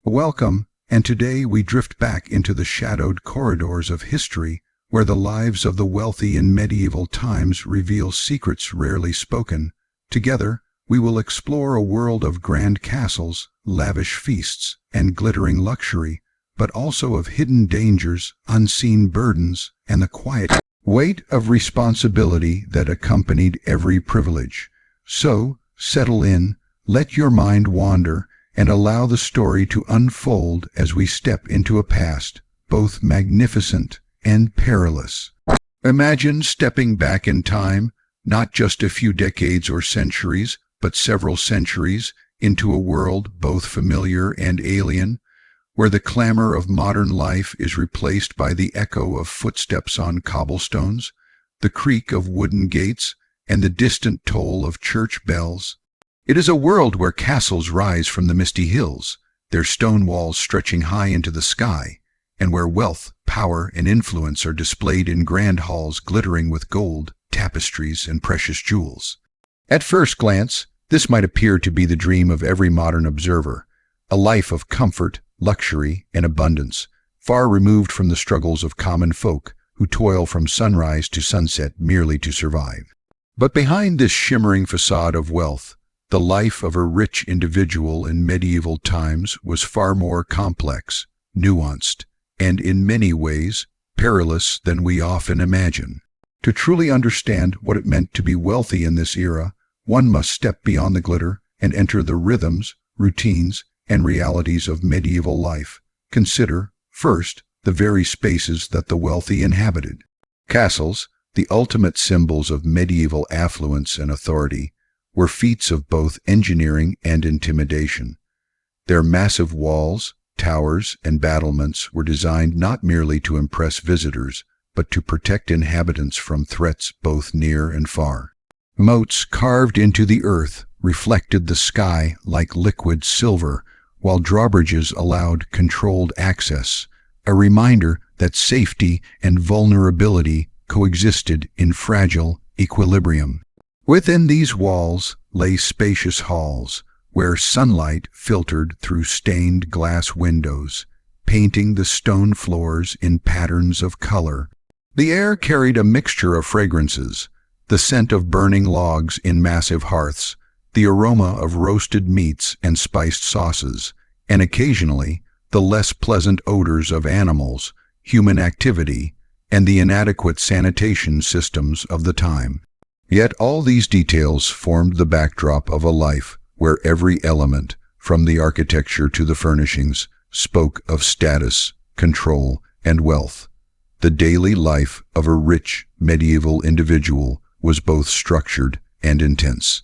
Welcome, and today we drift back into the shadowed corridors of history, where the lives of the wealthy in medieval times reveal secrets rarely spoken. Together, we will explore a world of grand castles, lavish feasts, and glittering luxury, but also of hidden dangers, unseen burdens, and the quiet weight of responsibility that accompanied every privilege. So, settle in, let your mind wander, and allow the story to unfold as we step into a past, both magnificent and perilous. Imagine stepping back in time, not just a few decades or centuries, but several centuries, into a world both familiar and alien, where the clamor of modern life is replaced by the echo of footsteps on cobblestones, the creak of wooden gates, and the distant toll of church bells. It is a world where castles rise from the misty hills, their stone walls stretching high into the sky, and where wealth, power, and influence are displayed in grand halls glittering with gold, tapestries, and precious jewels. At first glance, this might appear to be the dream of every modern observer, a life of comfort, luxury, and abundance, far removed from the struggles of common folk who toil from sunrise to sunset merely to survive. But behind this shimmering facade of wealth, the life of a rich individual in medieval times was far more complex, nuanced, and in many ways perilous than we often imagine. To truly understand what it meant to be wealthy in this era, one must step beyond the glitter and enter the rhythms, routines, and realities of medieval life. Consider, first, the very spaces that the wealthy inhabited. Castles, the ultimate symbols of medieval affluence and authority, were feats of both engineering and intimidation. Their massive walls, towers, and battlements were designed not merely to impress visitors, but to protect inhabitants from threats both near and far. Moats carved into the earth reflected the sky like liquid silver, while drawbridges allowed controlled access, a reminder that safety and vulnerability coexisted in fragile equilibrium. Within these walls lay spacious halls, where sunlight filtered through stained glass windows, painting the stone floors in patterns of color. The air carried a mixture of fragrances, the scent of burning logs in massive hearths, the aroma of roasted meats and spiced sauces, and occasionally the less pleasant odors of animals, human activity, and the inadequate sanitation systems of the time. Yet all these details formed the backdrop of a life where every element, from the architecture to the furnishings, spoke of status, control, and wealth. The daily life of a rich medieval individual was both structured and intense.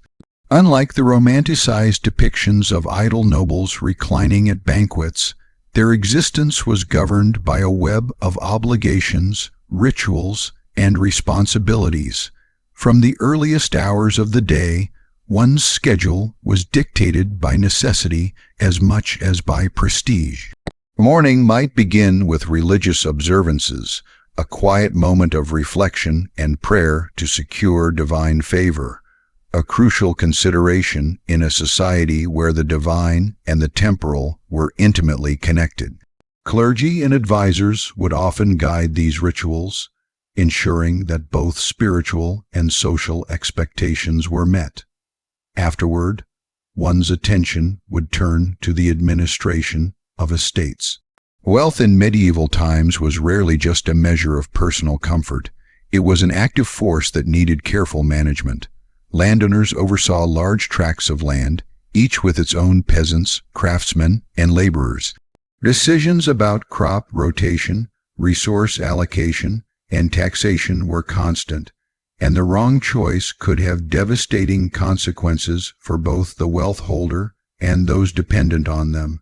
Unlike the romanticized depictions of idle nobles reclining at banquets, their existence was governed by a web of obligations, rituals, and responsibilities. From the earliest hours of the day, one's schedule was dictated by necessity as much as by prestige. Morning might begin with religious observances, a quiet moment of reflection and prayer to secure divine favor, a crucial consideration in a society where the divine and the temporal were intimately connected. Clergy and advisors would often guide these rituals, ensuring that both spiritual and social expectations were met. Afterward, one's attention would turn to the administration of estates. Wealth in medieval times was rarely just a measure of personal comfort. It was an active force that needed careful management. Landowners oversaw large tracts of land, each with its own peasants, craftsmen, and laborers. Decisions about crop rotation, resource allocation, and taxation were constant, and the wrong choice could have devastating consequences for both the wealth holder and those dependent on them.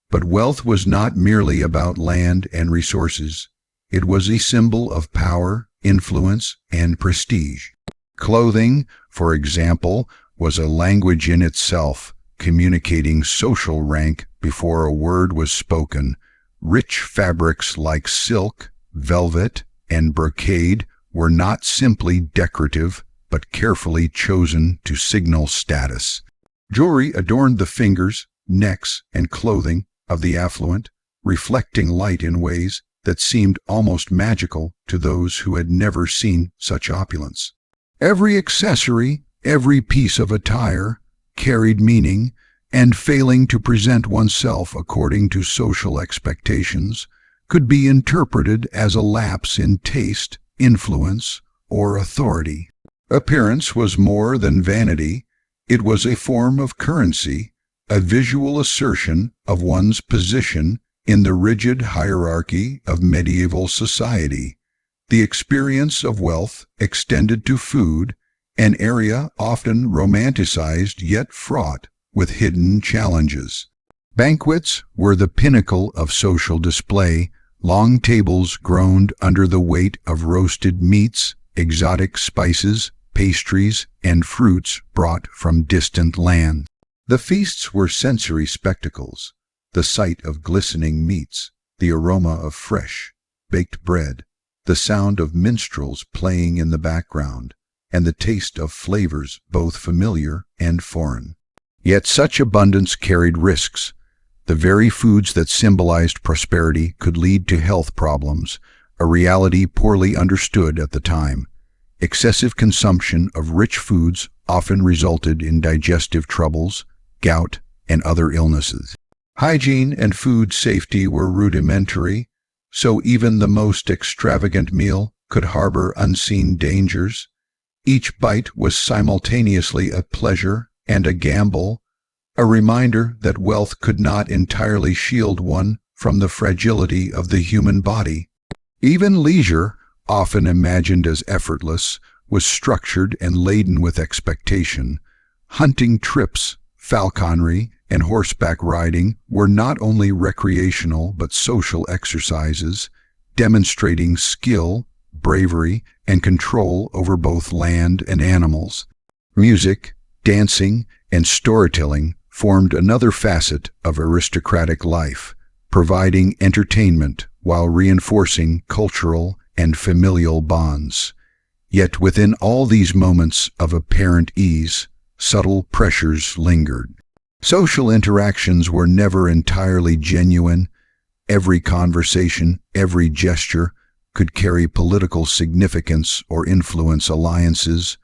But wealth was not merely about land and resources. It was a symbol of power, influence, and prestige. Clothing, for example, was a language in itself, communicating social rank before a word was spoken. Rich fabrics like silk, velvet, and brocade were not simply decorative, but carefully chosen to signal status. Jewelry adorned the fingers, necks, and clothing, of the affluent, reflecting light in ways that seemed almost magical to those who had never seen such opulence. Every accessory, every piece of attire, carried meaning, and failing to present oneself according to social expectations could be interpreted as a lapse in taste, influence, or authority. Appearance was more than vanity. It was a form of currency, a visual assertion of one's position in the rigid hierarchy of medieval society. The experience of wealth extended to food, an area often romanticized yet fraught with hidden challenges. Banquets were the pinnacle of social display. Long tables groaned under the weight of roasted meats, exotic spices, pastries, and fruits brought from distant lands. The feasts were sensory spectacles, the sight of glistening meats, the aroma of fresh, baked bread, the sound of minstrels playing in the background, and the taste of flavors both familiar and foreign. Yet such abundance carried risks. The very foods that symbolized prosperity could lead to health problems, a reality poorly understood at the time. Excessive consumption of rich foods often resulted in digestive troubles, gout, and other illnesses. Hygiene and food safety were rudimentary, so even the most extravagant meal could harbor unseen dangers. Each bite was simultaneously a pleasure and a gamble, a reminder that wealth could not entirely shield one from the fragility of the human body. Even leisure, often imagined as effortless, was structured and laden with expectation. Hunting trips, falconry, and horseback riding were not only recreational but social exercises, demonstrating skill, bravery, and control over both land and animals. Music, dancing, and storytelling formed another facet of aristocratic life, providing entertainment while reinforcing cultural and familial bonds. Yet within all these moments of apparent ease, subtle pressures lingered. Social interactions were never entirely genuine. Every conversation, every gesture could carry political significance or influence alliances.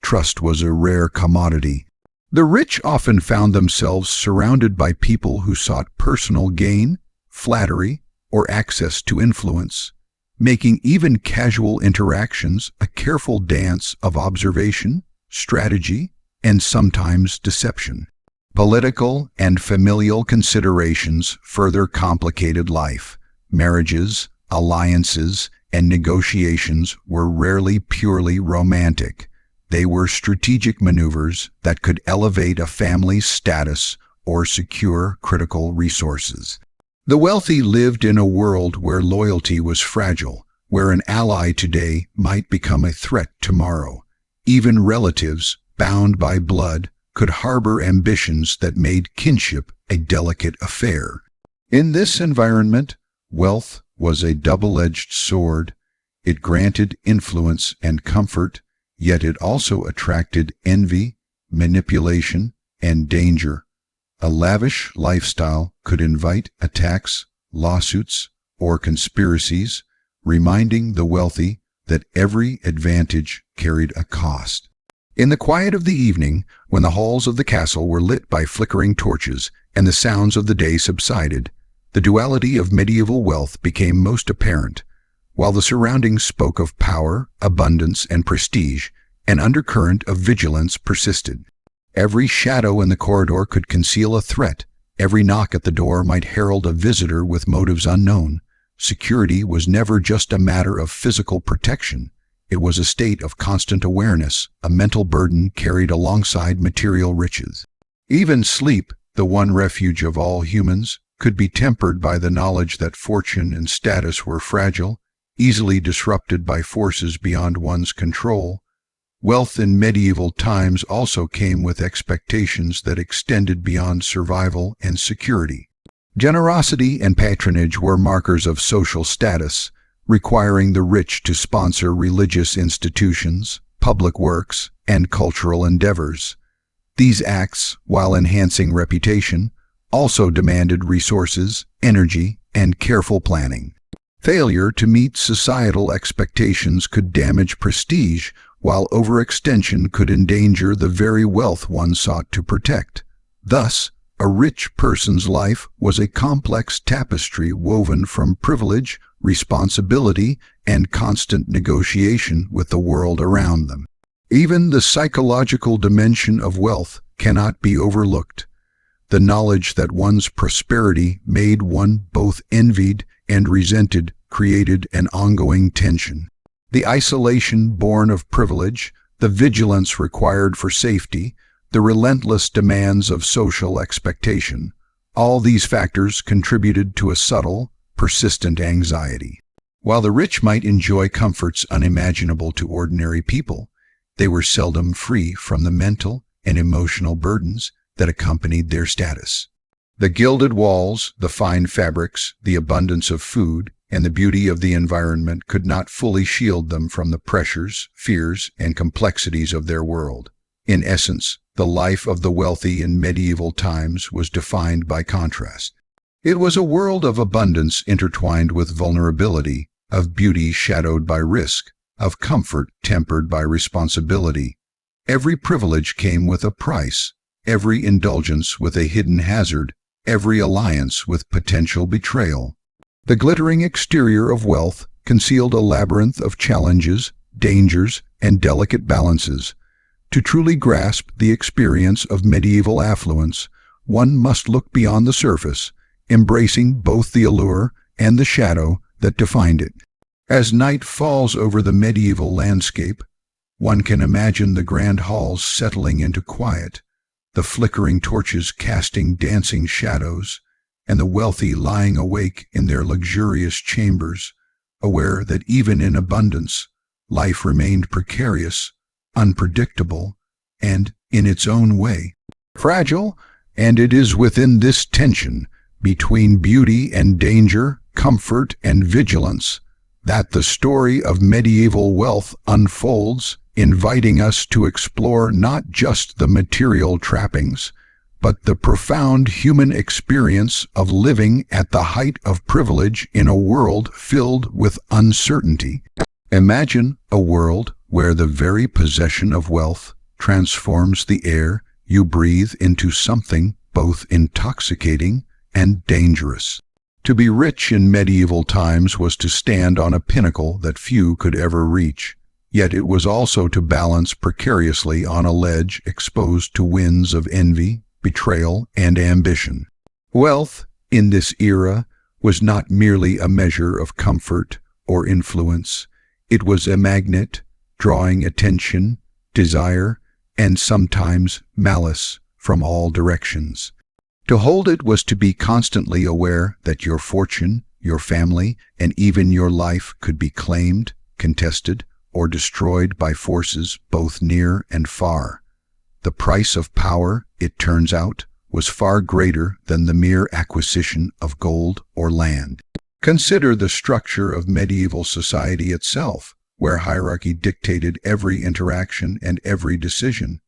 Trust was a rare commodity. The rich often found themselves surrounded by people who sought personal gain, flattery, or access to influence, making even casual interactions a careful dance of observation, strategy, and sometimes deception. Political and familial considerations further complicated life. Marriages, alliances, and negotiations were rarely purely romantic. They were strategic maneuvers that could elevate a family's status or secure critical resources. The wealthy lived in a world where loyalty was fragile, where an ally today might become a threat tomorrow. Even relatives, bound by blood, could harbor ambitions that made kinship a delicate affair. In this environment, wealth was a double-edged sword. It granted influence and comfort, yet it also attracted envy, manipulation, and danger. A lavish lifestyle could invite attacks, lawsuits, or conspiracies, reminding the wealthy that every advantage carried a cost. In the quiet of the evening, when the halls of the castle were lit by flickering torches and the sounds of the day subsided, the duality of medieval wealth became most apparent. While the surroundings spoke of power, abundance, and prestige, an undercurrent of vigilance persisted. Every shadow in the corridor could conceal a threat. Every knock at the door might herald a visitor with motives unknown. Security was never just a matter of physical protection. It was a state of constant awareness, a mental burden carried alongside material riches. Even sleep, the one refuge of all humans, could be tempered by the knowledge that fortune and status were fragile, easily disrupted by forces beyond one's control. Wealth in medieval times also came with expectations that extended beyond survival and security. Generosity and patronage were markers of social status, requiring the rich to sponsor religious institutions, public works, and cultural endeavors. These acts, while enhancing reputation, also demanded resources, energy, and careful planning. Failure to meet societal expectations could damage prestige, while overextension could endanger the very wealth one sought to protect. Thus, a rich person's life was a complex tapestry woven from privilege, responsibility, and constant negotiation with the world around them. Even the psychological dimension of wealth cannot be overlooked. The knowledge that one's prosperity made one both envied and resented created an ongoing tension. The isolation born of privilege, the vigilance required for safety, the relentless demands of social expectation, all these factors contributed to a subtle, persistent anxiety. While the rich might enjoy comforts unimaginable to ordinary people, they were seldom free from the mental and emotional burdens that accompanied their status. The gilded walls, the fine fabrics, the abundance of food, and the beauty of the environment could not fully shield them from the pressures, fears, and complexities of their world. In essence, the life of the wealthy in medieval times was defined by contrast. It was a world of abundance intertwined with vulnerability, of beauty shadowed by risk, of comfort tempered by responsibility. Every privilege came with a price, every indulgence with a hidden hazard, every alliance with potential betrayal. The glittering exterior of wealth concealed a labyrinth of challenges, dangers, and delicate balances. To truly grasp the experience of medieval affluence, one must look beyond the surface, embracing both the allure and the shadow that defined it. As night falls over the medieval landscape, one can imagine the grand halls settling into quiet, the flickering torches casting dancing shadows, and the wealthy lying awake in their luxurious chambers, aware that even in abundance, life remained precarious, unpredictable, and, in its own way, fragile. And it is within this tension, between beauty and danger, comfort and vigilance, that the story of medieval wealth unfolds, inviting us to explore not just the material trappings, but the profound human experience of living at the height of privilege in a world filled with uncertainty. Imagine a world where the very possession of wealth transforms the air you breathe into something both intoxicating and dangerous. To be rich in medieval times was to stand on a pinnacle that few could ever reach, yet it was also to balance precariously on a ledge exposed to winds of envy, betrayal, and ambition. Wealth, in this era, was not merely a measure of comfort or influence. It was a magnet, drawing attention, desire, and sometimes malice from all directions. To hold it was to be constantly aware that your fortune, your family, and even your life could be claimed, contested, or destroyed by forces both near and far. The price of power, it turns out, was far greater than the mere acquisition of gold or land. Consider the structure of medieval society itself, where hierarchy dictated every interaction and every decision.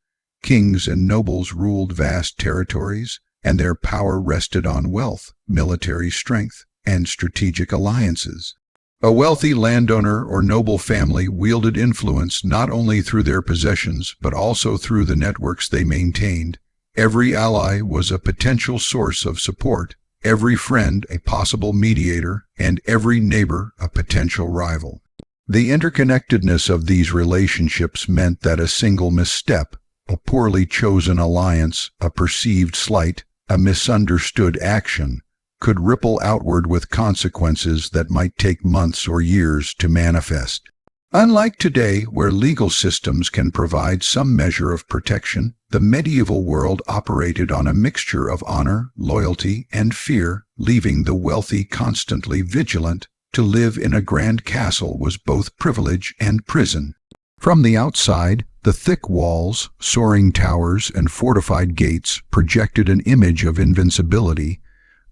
Kings and nobles ruled vast territories, and their power rested on wealth, military strength, and strategic alliances. A wealthy landowner or noble family wielded influence not only through their possessions, but also through the networks they maintained. Every ally was a potential source of support, every friend a possible mediator, and every neighbor a potential rival. The interconnectedness of these relationships meant that a single misstep, a poorly chosen alliance, a perceived slight, a misunderstood action, could ripple outward with consequences that might take months or years to manifest. Unlike today, where legal systems can provide some measure of protection, the medieval world operated on a mixture of honor, loyalty, and fear, leaving the wealthy constantly vigilant. To live in a grand castle was both privilege and prison. From the outside, the thick walls, soaring towers, and fortified gates projected an image of invincibility.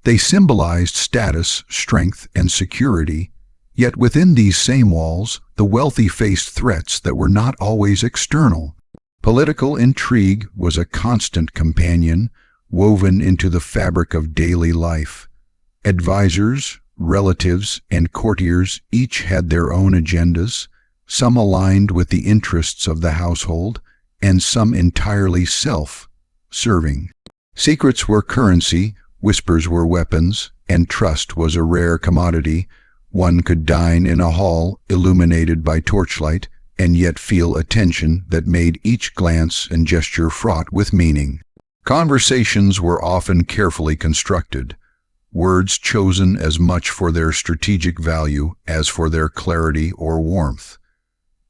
They symbolized status, strength, and security. Yet within these same walls, the wealthy faced threats that were not always external. Political intrigue was a constant companion. woven into the fabric of daily life. Advisors, relatives, and courtiers each had their own agendas, some aligned with the interests of the household, and some entirely self-serving. Secrets were currency, whispers were weapons, and trust was a rare commodity. One could dine in a hall illuminated by torchlight and yet feel a tension that made each glance and gesture fraught with meaning. Conversations were often carefully constructed, words chosen as much for their strategic value as for their clarity or warmth.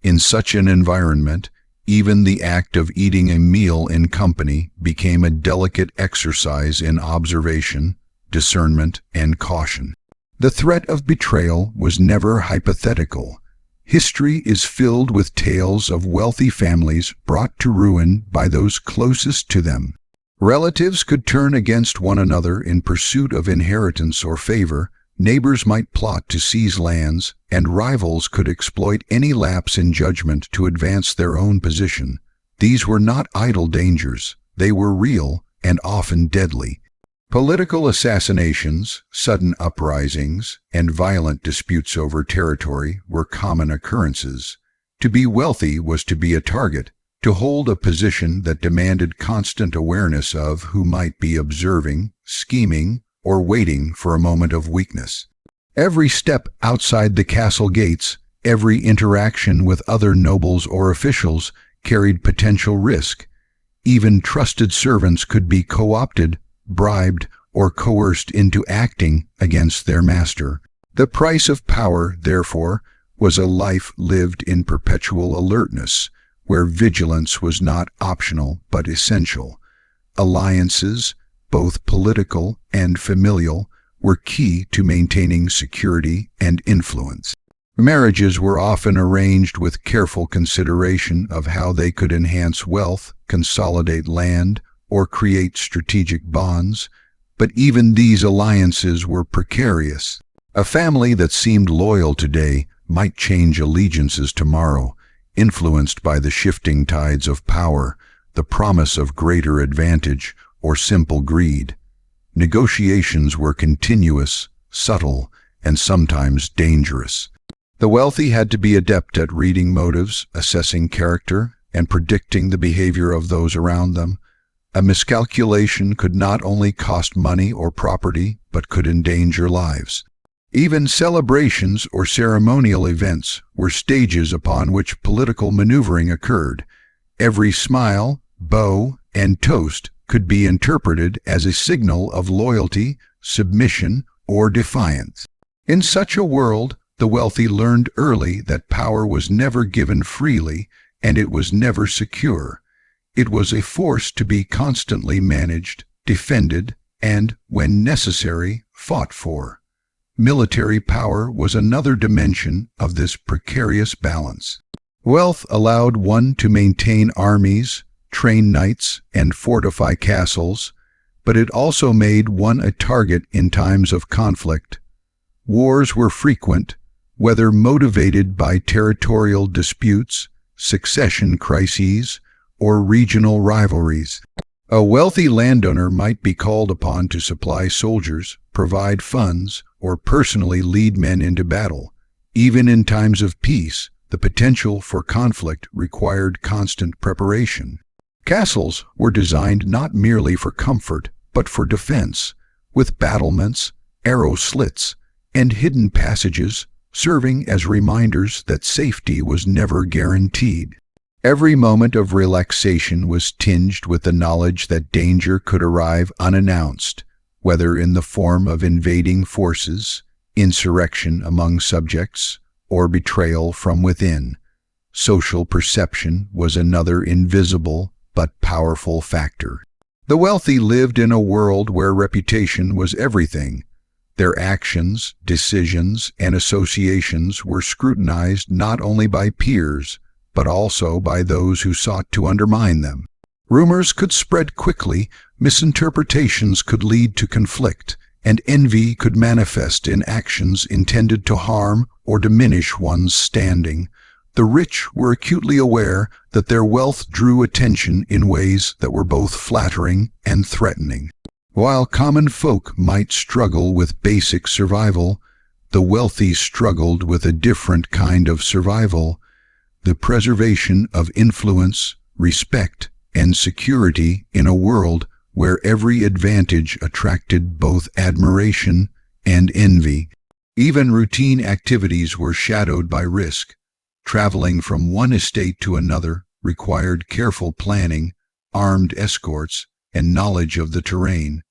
In such an environment, even the act of eating a meal in company became a delicate exercise in observation, discernment, and caution. The threat of betrayal was never hypothetical. History is filled with tales of wealthy families brought to ruin by those closest to them. Relatives could turn against one another in pursuit of inheritance or favor, neighbors might plot to seize lands, and rivals could exploit any lapse in judgment to advance their own position. These were not idle dangers, they were real and often deadly. Political assassinations, sudden uprisings, and violent disputes over territory were common occurrences. To be wealthy was to be a target, to hold a position that demanded constant awareness of who might be observing, scheming, or waiting for a moment of weakness. Every step outside the castle gates, every interaction with other nobles or officials carried potential risk. Even trusted servants could be co-opted, bribed, or coerced into acting against their master. The price of power, therefore, was a life lived in perpetual alertness, where vigilance was not optional but essential. Alliances, both political and familial, were key to maintaining security and influence. Marriages were often arranged with careful consideration of how they could enhance wealth, consolidate land, or create strategic bonds, but even these alliances were precarious. A family that seemed loyal today might change allegiances tomorrow, influenced by the shifting tides of power, the promise of greater advantage, or simple greed. Negotiations were continuous, subtle, and sometimes dangerous. The wealthy had to be adept at reading motives, assessing character, and predicting the behavior of those around them. A miscalculation could not only cost money or property, but could endanger lives. Even celebrations or ceremonial events were stages upon which political maneuvering occurred. Every smile, bow, and toast could be interpreted as a signal of loyalty, submission, or defiance. In such a world, the wealthy learned early that power was never given freely, and it was never secure. It was a force to be constantly managed, defended, and, when necessary, fought for. Military power was another dimension of this precarious balance. Wealth allowed one to maintain armies, train knights, and fortify castles, but it also made one a target in times of conflict. Wars were frequent, whether motivated by territorial disputes, succession crises, or regional rivalries. A wealthy landowner might be called upon to supply soldiers, provide funds, or personally lead men into battle. Even in times of peace, the potential for conflict required constant preparation. Castles were designed not merely for comfort, but for defense, with battlements, arrow slits, and hidden passages serving as reminders that safety was never guaranteed. Every moment of relaxation was tinged with the knowledge that danger could arrive unannounced, whether in the form of invading forces, insurrection among subjects, or betrayal from within. Social perception was another invisible but powerful factor. The wealthy lived in a world where reputation was everything. Their actions, decisions, and associations were scrutinized not only by peers, but also by those who sought to undermine them. Rumors could spread quickly, misinterpretations could lead to conflict, and envy could manifest in actions intended to harm or diminish one's standing. The rich were acutely aware that their wealth drew attention in ways that were both flattering and threatening. While common folk might struggle with basic survival, the wealthy struggled with a different kind of survival: the preservation of influence, respect, and security in a world where every advantage attracted both admiration and envy. Even routine activities were shadowed by risk. Traveling from one estate to another required careful planning, armed escorts, and knowledge of the terrain.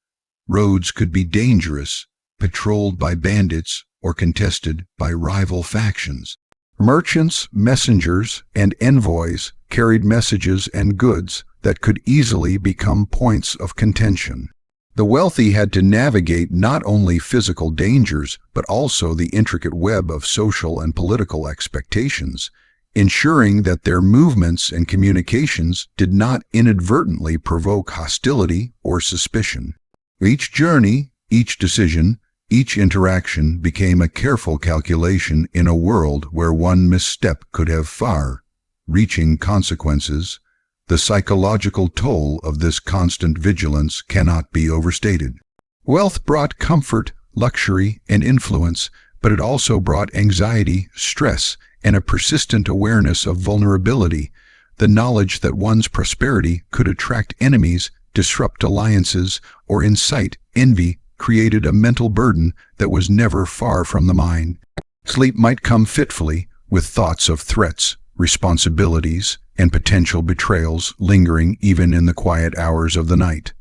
Roads could be dangerous, patrolled by bandits or contested by rival factions. Merchants, messengers, and envoys carried messages and goods that could easily become points of contention. The wealthy had to navigate not only physical dangers, but also the intricate web of social and political expectations, ensuring that their movements and communications did not inadvertently provoke hostility or suspicion. Each journey, each decision, each interaction became a careful calculation in a world where one misstep could have far-reaching consequences. The psychological toll of this constant vigilance cannot be overstated. Wealth brought comfort, luxury, and influence, but it also brought anxiety, stress, and a persistent awareness of vulnerability. The knowledge that one's prosperity could attract enemies, disrupt alliances, or incite envy created a mental burden that was never far from the mind. Sleep might come fitfully, with thoughts of threats, responsibilities, and potential betrayals lingering even in the quiet hours of the night.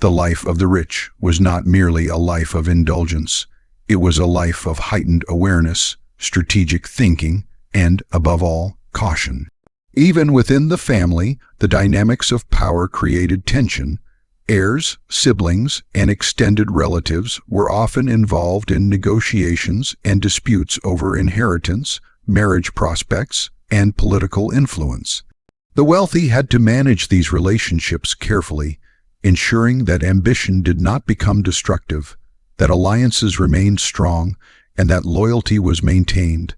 The life of the rich was not merely a life of indulgence. It was a life of heightened awareness, strategic thinking, and, above all, caution. Even within the family, the dynamics of power created tension. Heirs, siblings, and extended relatives were often involved in negotiations and disputes over inheritance, marriage prospects, and political influence. The wealthy had to manage these relationships carefully, ensuring that ambition did not become destructive, that alliances remained strong, and that loyalty was maintained.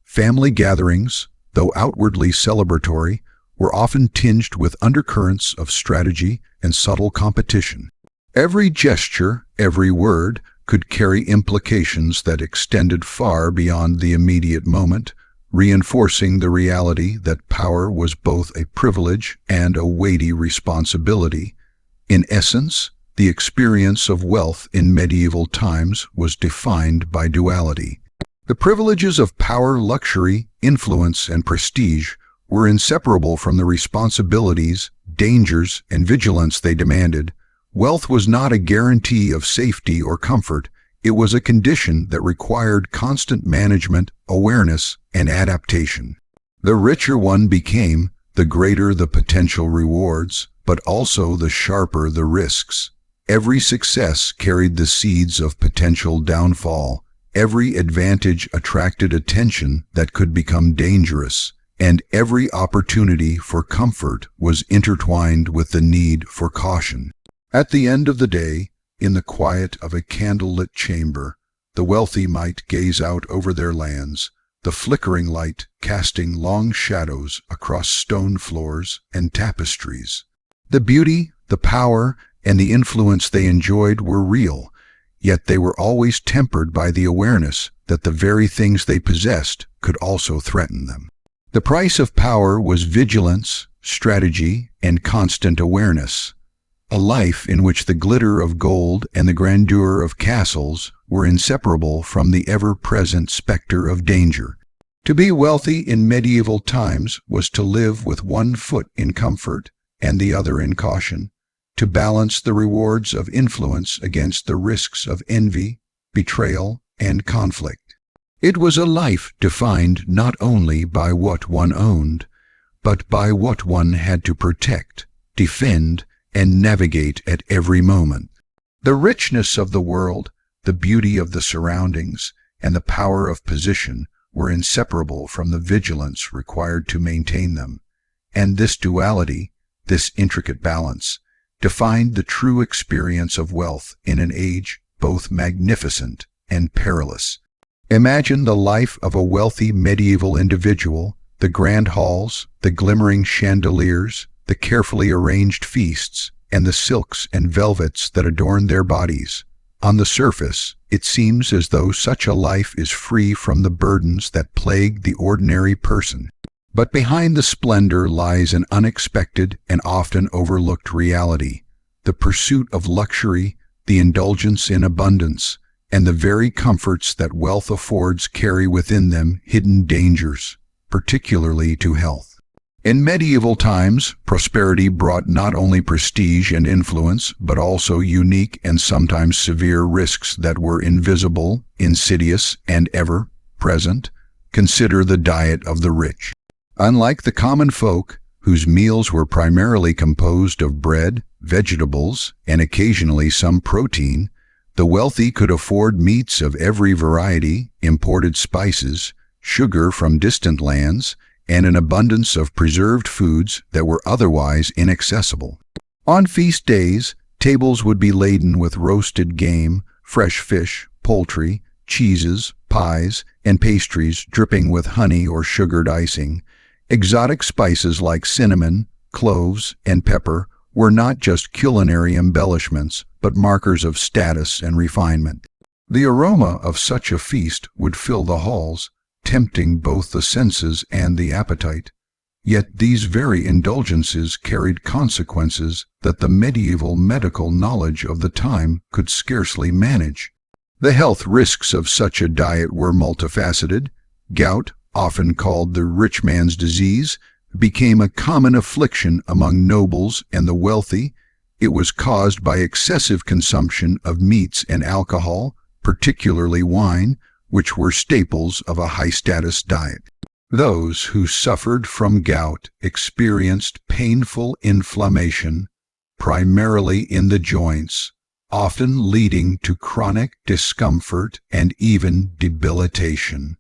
Family gatherings, though outwardly celebratory, were often tinged with undercurrents of strategy and subtle competition. Every gesture, every word, could carry implications that extended far beyond the immediate moment, reinforcing the reality that power was both a privilege and a weighty responsibility. In essence, the experience of wealth in medieval times was defined by duality. The privileges of power, luxury, influence, and prestige were inseparable from the responsibilities, dangers, and vigilance they demanded. Wealth was not a guarantee of safety or comfort. It was a condition that required constant management, awareness, and adaptation. The richer one became, the greater the potential rewards, but also the sharper the risks. Every success carried the seeds of potential downfall. Every advantage attracted attention that could become dangerous, and every opportunity for comfort was intertwined with the need for caution. At the end of the day, in the quiet of a candlelit chamber, the wealthy might gaze out over their lands, the flickering light casting long shadows across stone floors and tapestries. The beauty, the power, and the influence they enjoyed were real, yet they were always tempered by the awareness that the very things they possessed could also threaten them. The price of power was vigilance, strategy, and constant awareness. A life in which the glitter of gold and the grandeur of castles were inseparable from the ever-present specter of danger. To be wealthy in medieval times was to live with one foot in comfort and the other in caution, to balance the rewards of influence against the risks of envy, betrayal, and conflict. It was a life defined not only by what one owned, but by what one had to protect, defend, and navigate at every moment. The richness of the world, the beauty of the surroundings, and the power of position were inseparable from the vigilance required to maintain them. And this duality, this intricate balance, defined the true experience of wealth in an age both magnificent and perilous. Imagine the life of a wealthy medieval individual, the grand halls, the glimmering chandeliers, the carefully arranged feasts, and the silks and velvets that adorn their bodies. On the surface, it seems as though such a life is free from the burdens that plague the ordinary person. But behind the splendor lies an unexpected and often overlooked reality: the pursuit of luxury, the indulgence in abundance, and the very comforts that wealth affords carry within them hidden dangers, particularly to health. In medieval times, prosperity brought not only prestige and influence, but also unique and sometimes severe risks that were invisible, insidious, and ever present. Consider the diet of the rich. Unlike the common folk, whose meals were primarily composed of bread, vegetables, and occasionally some protein, the wealthy could afford meats of every variety, imported spices, sugar from distant lands, and an abundance of preserved foods that were otherwise inaccessible. On feast days, tables would be laden with roasted game, fresh fish, poultry, cheeses, pies, and pastries dripping with honey or sugared icing. Exotic spices like cinnamon, cloves, and pepper were not just culinary embellishments, but markers of status and refinement. The aroma of such a feast would fill the halls, tempting both the senses and the appetite. Yet these very indulgences carried consequences that the medieval medical knowledge of the time could scarcely manage. The health risks of such a diet were multifaceted. Gout, often called the rich man's disease, became a common affliction among nobles and the wealthy. It was caused by excessive consumption of meats and alcohol, particularly wine, which were staples of a high-status diet. Those who suffered from gout experienced painful inflammation, primarily in the joints, often leading to chronic discomfort and even debilitation.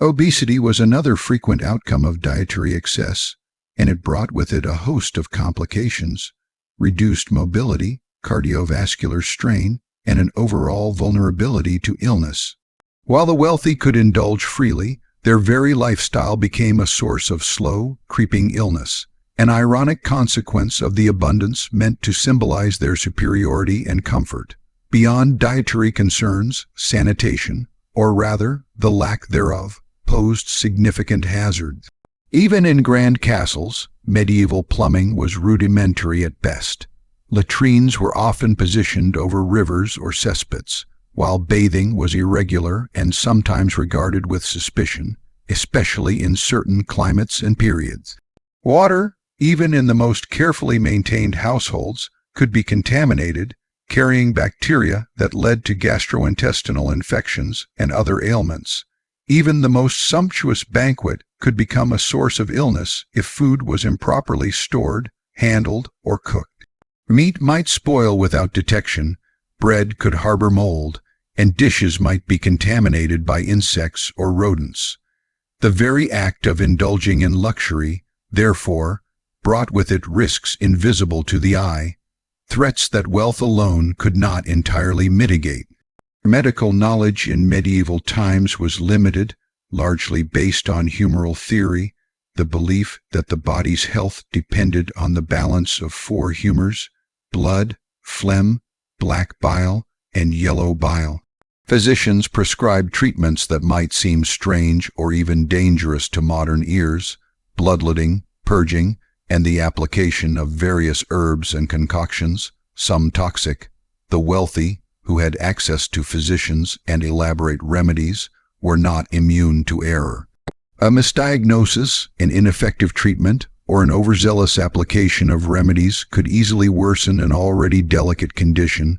Obesity was another frequent outcome of dietary excess, and it brought with it a host of complications: reduced mobility, cardiovascular strain, and an overall vulnerability to illness. While the wealthy could indulge freely, their very lifestyle became a source of slow, creeping illness, an ironic consequence of the abundance meant to symbolize their superiority and comfort. Beyond dietary concerns, sanitation, or rather the lack thereof, posed significant hazards. Even in grand castles, medieval plumbing was rudimentary at best. Latrines were often positioned over rivers or cesspits, while bathing was irregular and sometimes regarded with suspicion, especially in certain climates and periods. Water, even in the most carefully maintained households, could be contaminated, carrying bacteria that led to gastrointestinal infections and other ailments. Even the most sumptuous banquet could become a source of illness if food was improperly stored, handled, or cooked. Meat might spoil without detection, bread could harbor mold, and dishes might be contaminated by insects or rodents. The very act of indulging in luxury, therefore, brought with it risks invisible to the eye, threats that wealth alone could not entirely mitigate. Medical knowledge in medieval times was limited, largely based on humoral theory, the belief that the body's health depended on the balance of four humors: blood, phlegm, black bile, and yellow bile. Physicians prescribed treatments that might seem strange or even dangerous to modern ears: bloodletting, purging, and the application of various herbs and concoctions, some toxic. The wealthy, who had access to physicians and elaborate remedies, were not immune to error. A misdiagnosis, an ineffective treatment, or an overzealous application of remedies could easily worsen an already delicate condition.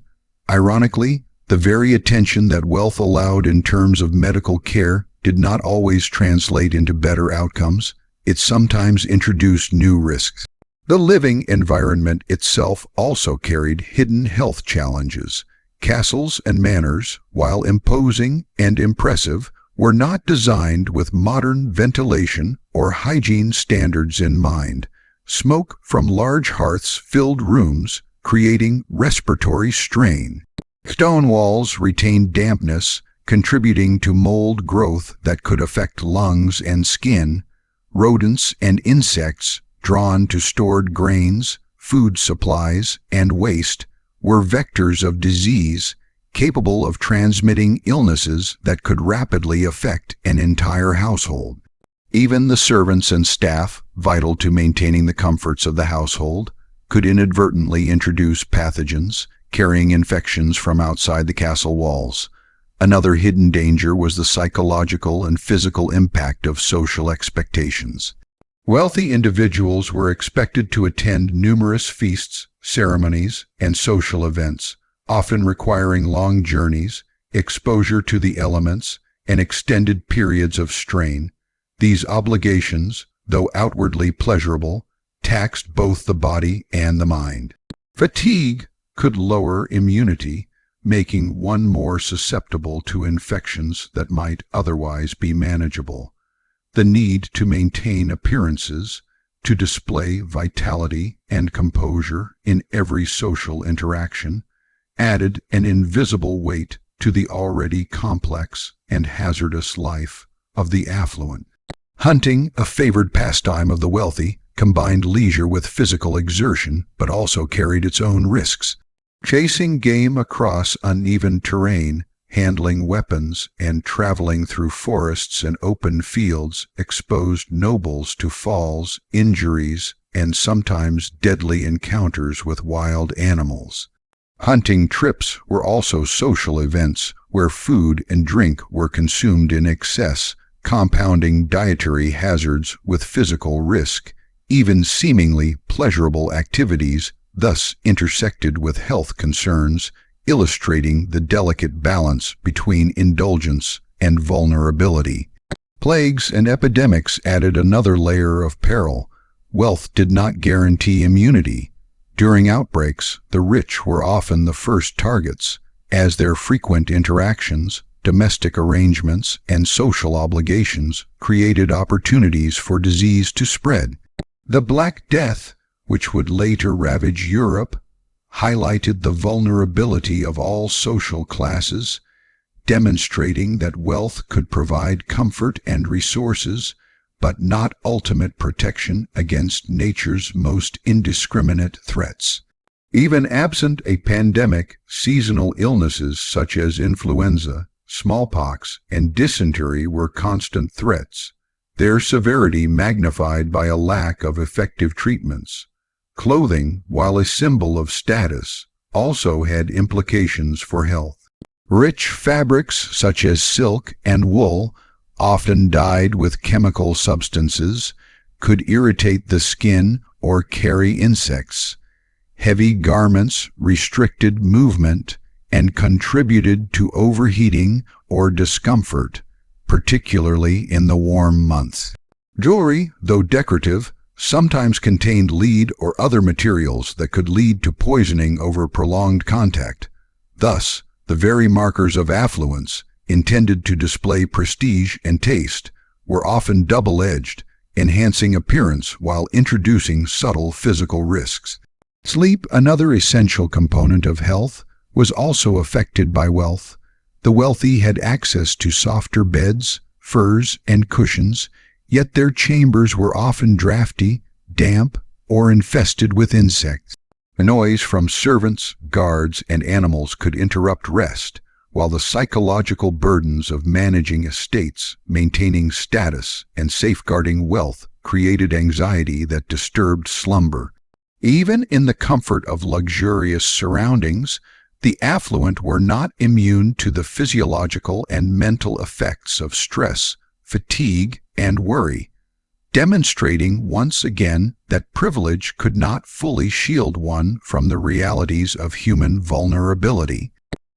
Ironically, the very attention that wealth allowed in terms of medical care did not always translate into better outcomes. It sometimes introduced new risks. The living environment itself also carried hidden health challenges. Castles and manors, while imposing and impressive, were not designed with modern ventilation or hygiene standards in mind. Smoke from large hearths filled rooms, creating respiratory strain. Stone walls retained dampness, contributing to mold growth that could affect lungs and skin. rodents and insects drawn to stored grains, food supplies, and waste were vectors of disease capable of transmitting illnesses that could rapidly affect an entire household. Even the servants and staff, vital to maintaining the comforts of the household, could inadvertently introduce pathogens, carrying infections from outside the castle walls. Another hidden danger was the psychological and physical impact of social expectations. Wealthy individuals were expected to attend numerous feasts, ceremonies, and social events, often requiring long journeys, exposure to the elements, and extended periods of strain. These obligations, though outwardly pleasurable, taxed both the body and the mind. Fatigue could lower immunity, making one more susceptible to infections that might otherwise be manageable. The need to maintain appearances, to display vitality and composure in every social interaction, added an invisible weight to the already complex and hazardous life of the affluent. Hunting, a favored pastime of the wealthy, combined leisure with physical exertion, but also carried its own risks. Chasing game across uneven terrain, handling weapons, and traveling through forests and open fields exposed nobles to falls, injuries, and sometimes deadly encounters with wild animals. Hunting trips were also social events where food and drink were consumed in excess, compounding dietary hazards with physical risk. Even seemingly pleasurable activities thus intersected with health concerns, illustrating the delicate balance between indulgence and vulnerability. Plagues and epidemics added another layer of peril. Wealth did not guarantee immunity. During outbreaks, the rich were often the first targets, as their frequent interactions, domestic arrangements, and social obligations created opportunities for disease to spread. The Black Death, which would later ravage Europe, highlighted the vulnerability of all social classes, demonstrating that wealth could provide comfort and resources, but not ultimate protection against nature's most indiscriminate threats. Even absent a pandemic, seasonal illnesses such as influenza, smallpox, and dysentery were constant threats, their severity magnified by a lack of effective treatments. Clothing, while a symbol of status, also had implications for health. Rich fabrics such as silk and wool, often dyed with chemical substances, could irritate the skin or carry insects. Heavy garments restricted movement and contributed to overheating or discomfort, particularly in the warm months. Jewelry, though decorative, sometimes contained lead or other materials that could lead to poisoning over prolonged contact. Thus, the very markers of affluence, intended to display prestige and taste, were often double-edged, enhancing appearance while introducing subtle physical risks. Sleep, another essential component of health, was also affected by wealth. The wealthy had access to softer beds, furs, and cushions, yet their chambers were often drafty, damp, or infested with insects. Noise from servants, guards, and animals could interrupt rest, while the psychological burdens of managing estates, maintaining status, and safeguarding wealth created anxiety that disturbed slumber. Even in the comfort of luxurious surroundings, the affluent were not immune to the physiological and mental effects of stress, fatigue, and worry, demonstrating once again that privilege could not fully shield one from the realities of human vulnerability.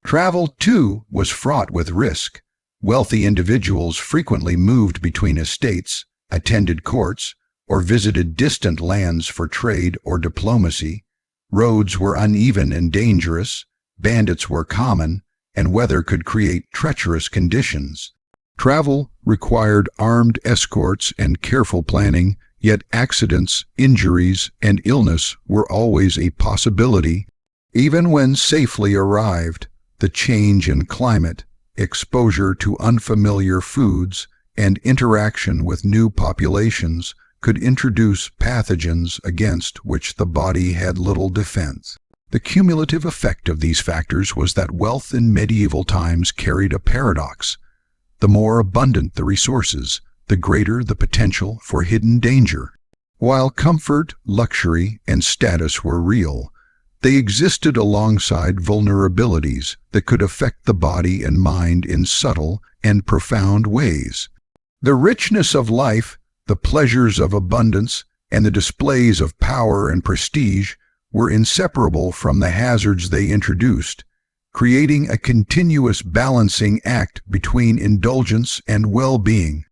Travel, too, was fraught with risk. Wealthy individuals frequently moved between estates, attended courts, or visited distant lands for trade or diplomacy. Roads were uneven and dangerous, bandits were common, and weather could create treacherous conditions. Travel required armed escorts and careful planning, yet accidents, injuries, and illness were always a possibility. Even when safely arrived, the change in climate, exposure to unfamiliar foods, and interaction with new populations could introduce pathogens against which the body had little defense. The cumulative effect of these factors was that wealth in medieval times carried a paradox. The more abundant the resources, the greater the potential for hidden danger. While comfort, luxury, and status were real, they existed alongside vulnerabilities that could affect the body and mind in subtle and profound ways. The richness of life, the pleasures of abundance, and the displays of power and prestige were inseparable from the hazards they introduced, creating a continuous balancing act between indulgence and well-being.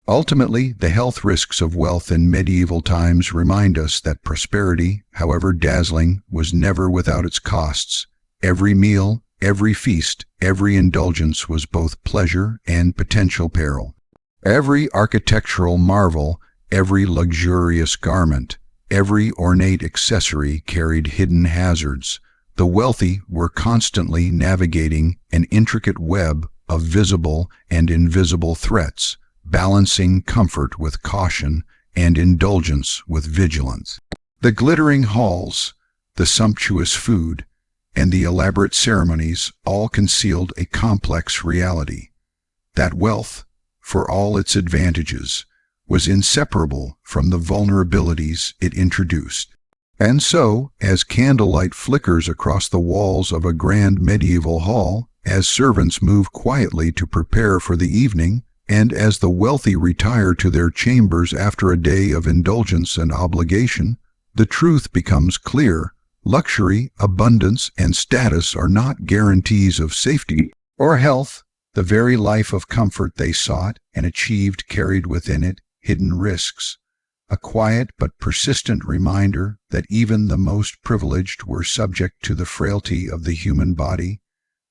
Ultimately, the health risks of wealth in medieval times remind us that prosperity, however dazzling, was never without its costs. Every meal, every feast, every indulgence was both pleasure and potential peril. Every architectural marvel, every luxurious garment, every ornate accessory carried hidden hazards. The wealthy were constantly navigating an intricate web of visible and invisible threats, balancing comfort with caution and indulgence with vigilance. The glittering halls, the sumptuous food, and the elaborate ceremonies all concealed a complex reality. That wealth, for all its advantages, was inseparable from the vulnerabilities it introduced. And so, as candlelight flickers across the walls of a grand medieval hall, as servants move quietly to prepare for the evening, and as the wealthy retire to their chambers after a day of indulgence and obligation, the truth becomes clear. Luxury, abundance, and status are not guarantees of safety or health. The very life of comfort they sought and achieved carried within it hidden risks, a quiet but persistent reminder that even the most privileged were subject to the frailty of the human body,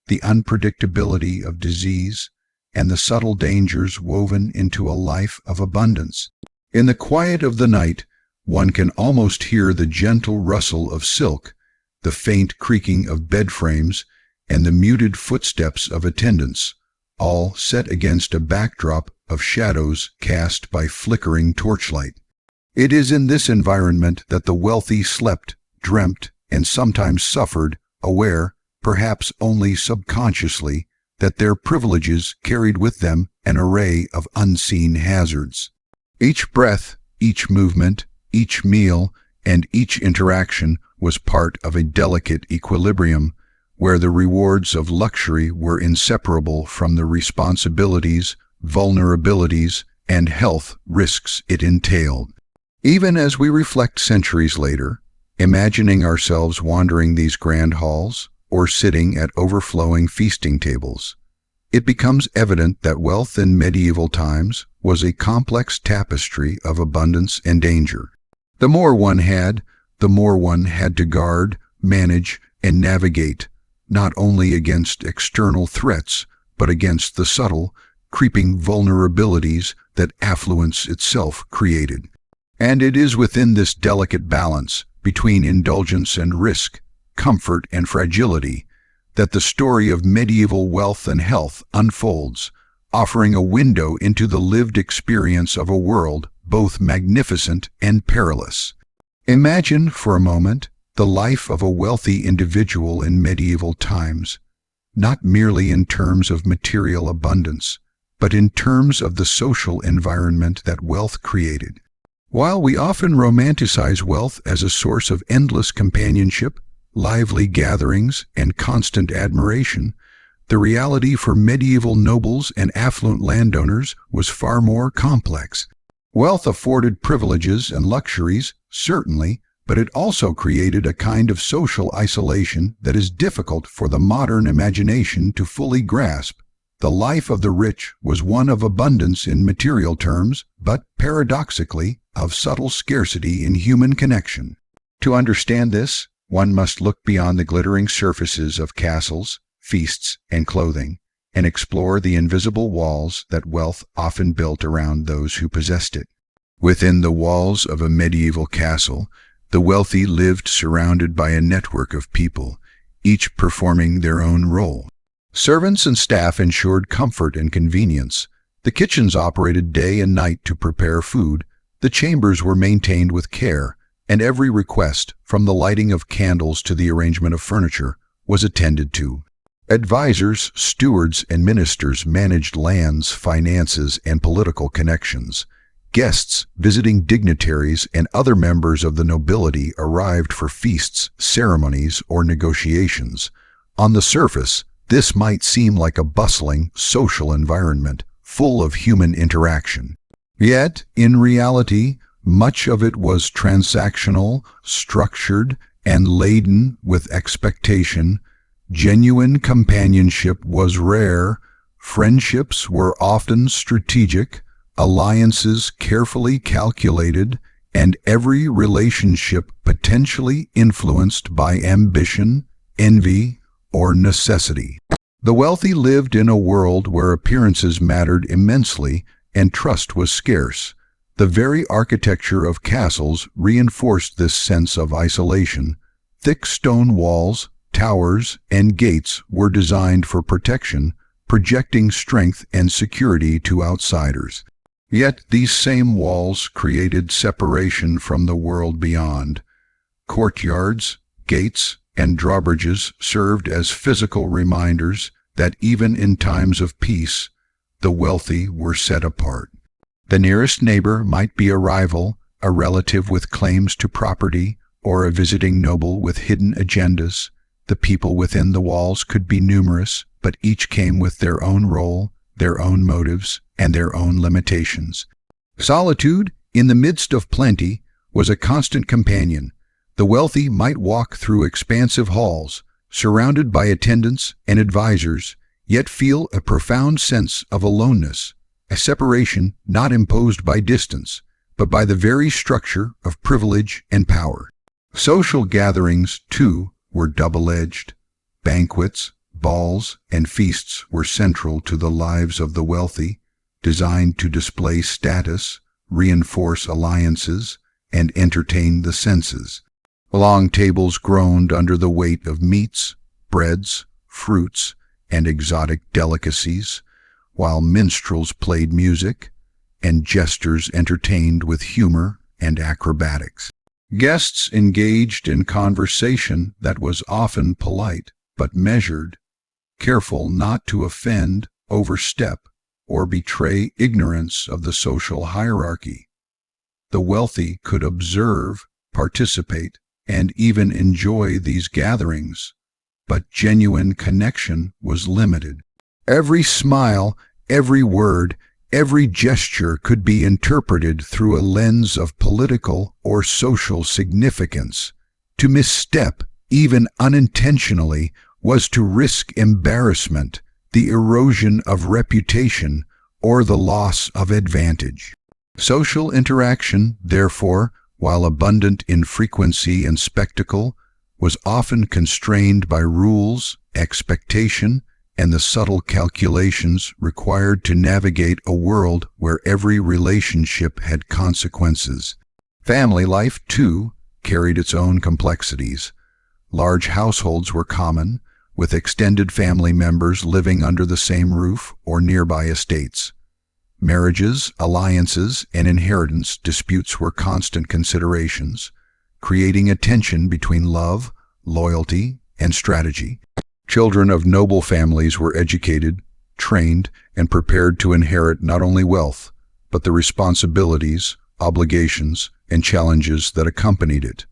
the unpredictability of disease, and the subtle dangers woven into a life of abundance. In the quiet of the night, one can almost hear the gentle rustle of silk, the faint creaking of bed frames, and the muted footsteps of attendants, all set against a backdrop of shadows cast by flickering torchlight. It is in this environment that the wealthy slept, dreamt, and sometimes suffered, aware, perhaps only subconsciously, that their privileges carried with them an array of unseen hazards. Each breath, each movement, each meal, and each interaction was part of a delicate equilibrium, where the rewards of luxury were inseparable from the responsibilities, vulnerabilities, and health risks it entailed. Even as we reflect centuries later, imagining ourselves wandering these grand halls or sitting at overflowing feasting tables, it becomes evident that wealth in medieval times was a complex tapestry of abundance and danger. The more one had, the more one had to guard, manage, and navigate, not only against external threats, but against the subtle, creeping vulnerabilities that affluence itself created. And it is within this delicate balance between indulgence and risk, comfort and fragility, that the story of medieval wealth and health unfolds, offering a window into the lived experience of a world both magnificent and perilous. Imagine, for a moment, the life of a wealthy individual in medieval times, not merely in terms of material abundance, but in terms of the social environment that wealth created. While we often romanticize wealth as a source of endless companionship, lively gatherings, and constant admiration, the reality for medieval nobles and affluent landowners was far more complex. Wealth afforded privileges and luxuries, certainly, but it also created a kind of social isolation that is difficult for the modern imagination to fully grasp. The life of the rich was one of abundance in material terms, but paradoxically, of subtle scarcity in human connection. To understand this, one must look beyond the glittering surfaces of castles, feasts, and clothing, and explore the invisible walls that wealth often built around those who possessed it. Within the walls of a medieval castle, the wealthy lived surrounded by a network of people, each performing their own role. Servants and staff ensured comfort and convenience, The kitchens operated day and night to prepare food, the chambers were maintained with care, and every request, from the lighting of candles to the arrangement of furniture, was attended to. Advisors, stewards, and ministers managed lands, finances, and political connections. Guests, visiting dignitaries, and other members of the nobility arrived for feasts, ceremonies, or negotiations. On the surface, this might seem like a bustling, social environment, full of human interaction. Yet, in reality, much of it was transactional, structured, and laden with expectation. Genuine companionship was rare, friendships were often strategic, alliances carefully calculated, and every relationship potentially influenced by ambition, envy, or necessity. The wealthy lived in a world where appearances mattered immensely and trust was scarce. The very architecture of castles reinforced this sense of isolation. Thick stone walls, towers, and gates were designed for protection, projecting strength and security to outsiders. Yet these same walls created separation from the world beyond. Courtyards, gates, and drawbridges served as physical reminders that even in times of peace, the wealthy were set apart. The nearest neighbor might be a rival, a relative with claims to property, or a visiting noble with hidden agendas. The people within the walls could be numerous, but each came with their own role, their own motives, and their own limitations. Solitude, in the midst of plenty, was a constant companion. The wealthy might walk through expansive halls, surrounded by attendants and advisors, yet feel a profound sense of aloneness, a separation not imposed by distance, but by the very structure of privilege and power. Social gatherings, too, were double-edged. Banquets, balls, and feasts were central to the lives of the wealthy, designed to display status, reinforce alliances, and entertain the senses. Long tables groaned under the weight of meats, breads, fruits, and exotic delicacies, while minstrels played music, and jesters entertained with humor and acrobatics. Guests engaged in conversation that was often polite but measured, careful not to offend, overstep, or betray ignorance of the social hierarchy. The wealthy could observe, participate, and even enjoy these gatherings, but genuine connection was limited. Every smile, every word, every gesture could be interpreted through a lens of political or social significance. To misstep, even unintentionally, was to risk embarrassment, the erosion of reputation, or the loss of advantage. Social interaction, therefore, while abundant in frequency and spectacle, was often constrained by rules, expectation, and the subtle calculations required to navigate a world where every relationship had consequences. Family life, too, carried its own complexities. Large households were common, with extended family members living under the same roof or nearby estates. Marriages, alliances, and inheritance disputes were constant considerations, creating a tension between love, loyalty, and strategy. Children of noble families were educated, trained, and prepared to inherit not only wealth, but the responsibilities, obligations, and challenges that accompanied it.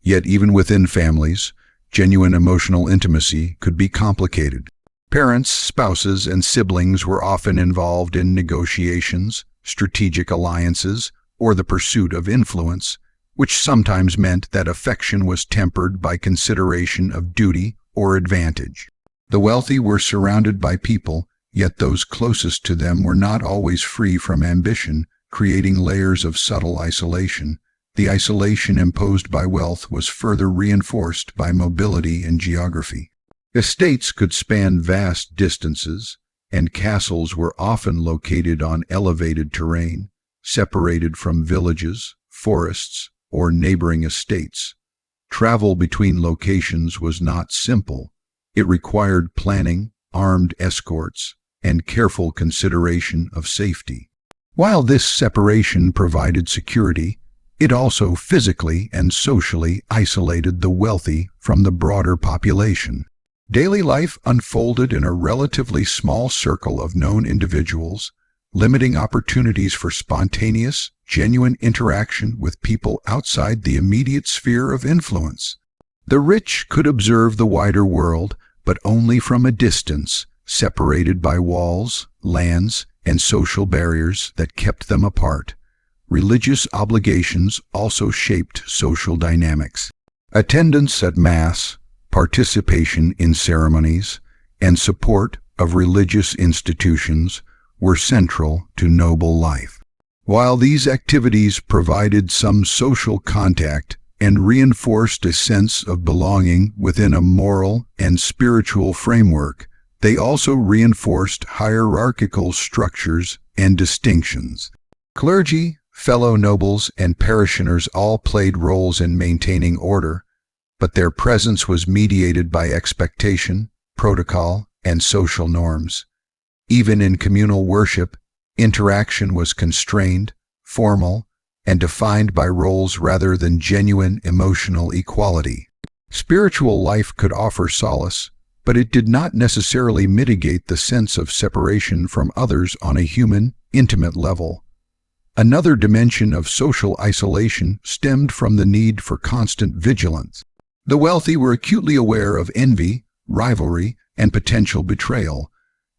Yet even within families, genuine emotional intimacy could be complicated. Parents, spouses, and siblings were often involved in negotiations, strategic alliances, or the pursuit of influence, which sometimes meant that affection was tempered by consideration of duty or advantage. The wealthy were surrounded by people, yet those closest to them were not always free from ambition, creating layers of subtle isolation. The isolation imposed by wealth was further reinforced by mobility and geography. Estates could span vast distances, and castles were often located on elevated terrain, separated from villages, forests, or neighboring estates. Travel between locations was not simple. It required planning, armed escorts, and careful consideration of safety. While this separation provided security, it also physically and socially isolated the wealthy from the broader population. Daily life unfolded in a relatively small circle of known individuals, limiting opportunities for spontaneous, genuine interaction with people outside the immediate sphere of influence. The rich could observe the wider world, but only from a distance, separated by walls, lands, and social barriers that kept them apart. Religious obligations also shaped social dynamics. Attendance at Mass, participation in ceremonies, and support of religious institutions were central to noble life. While these activities provided some social contact and reinforced a sense of belonging within a moral and spiritual framework, they also reinforced hierarchical structures and distinctions. Clergy, fellow nobles, and parishioners all played roles in maintaining order, but their presence was mediated by expectation, protocol, and social norms. Even in communal worship, interaction was constrained, formal, and defined by roles rather than genuine emotional equality. Spiritual life could offer solace, but it did not necessarily mitigate the sense of separation from others on a human, intimate level. Another dimension of social isolation stemmed from the need for constant vigilance. The wealthy were acutely aware of envy, rivalry, and potential betrayal.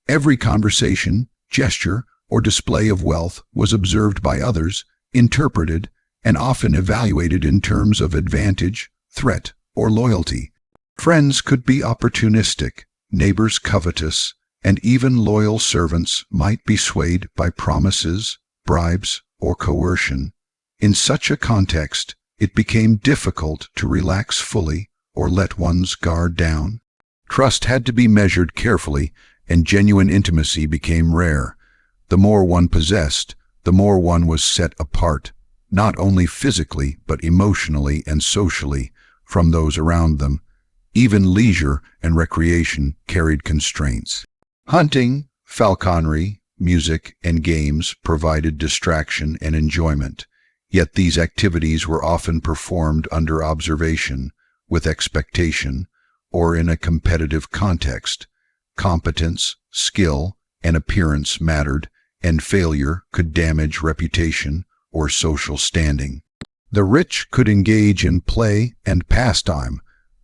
Every conversation, gesture, or display of wealth was observed by others, interpreted, and often evaluated in terms of advantage, threat, or loyalty. Friends could be opportunistic, neighbors covetous, and even loyal servants might be swayed by promises, bribes, or coercion. In such a context, it became difficult to relax fully or let one's guard down. Trust had to be measured carefully, and genuine intimacy became rare. The more one possessed, the more one was set apart, not only physically but emotionally and socially, from those around them. Even leisure and recreation carried constraints. Hunting, falconry, music, and games provided distraction and enjoyment, yet these activities were often performed under observation, with expectation, or in a competitive context. Competence, skill, and appearance mattered, and failure could damage reputation or social standing. The rich could engage in play and pastime,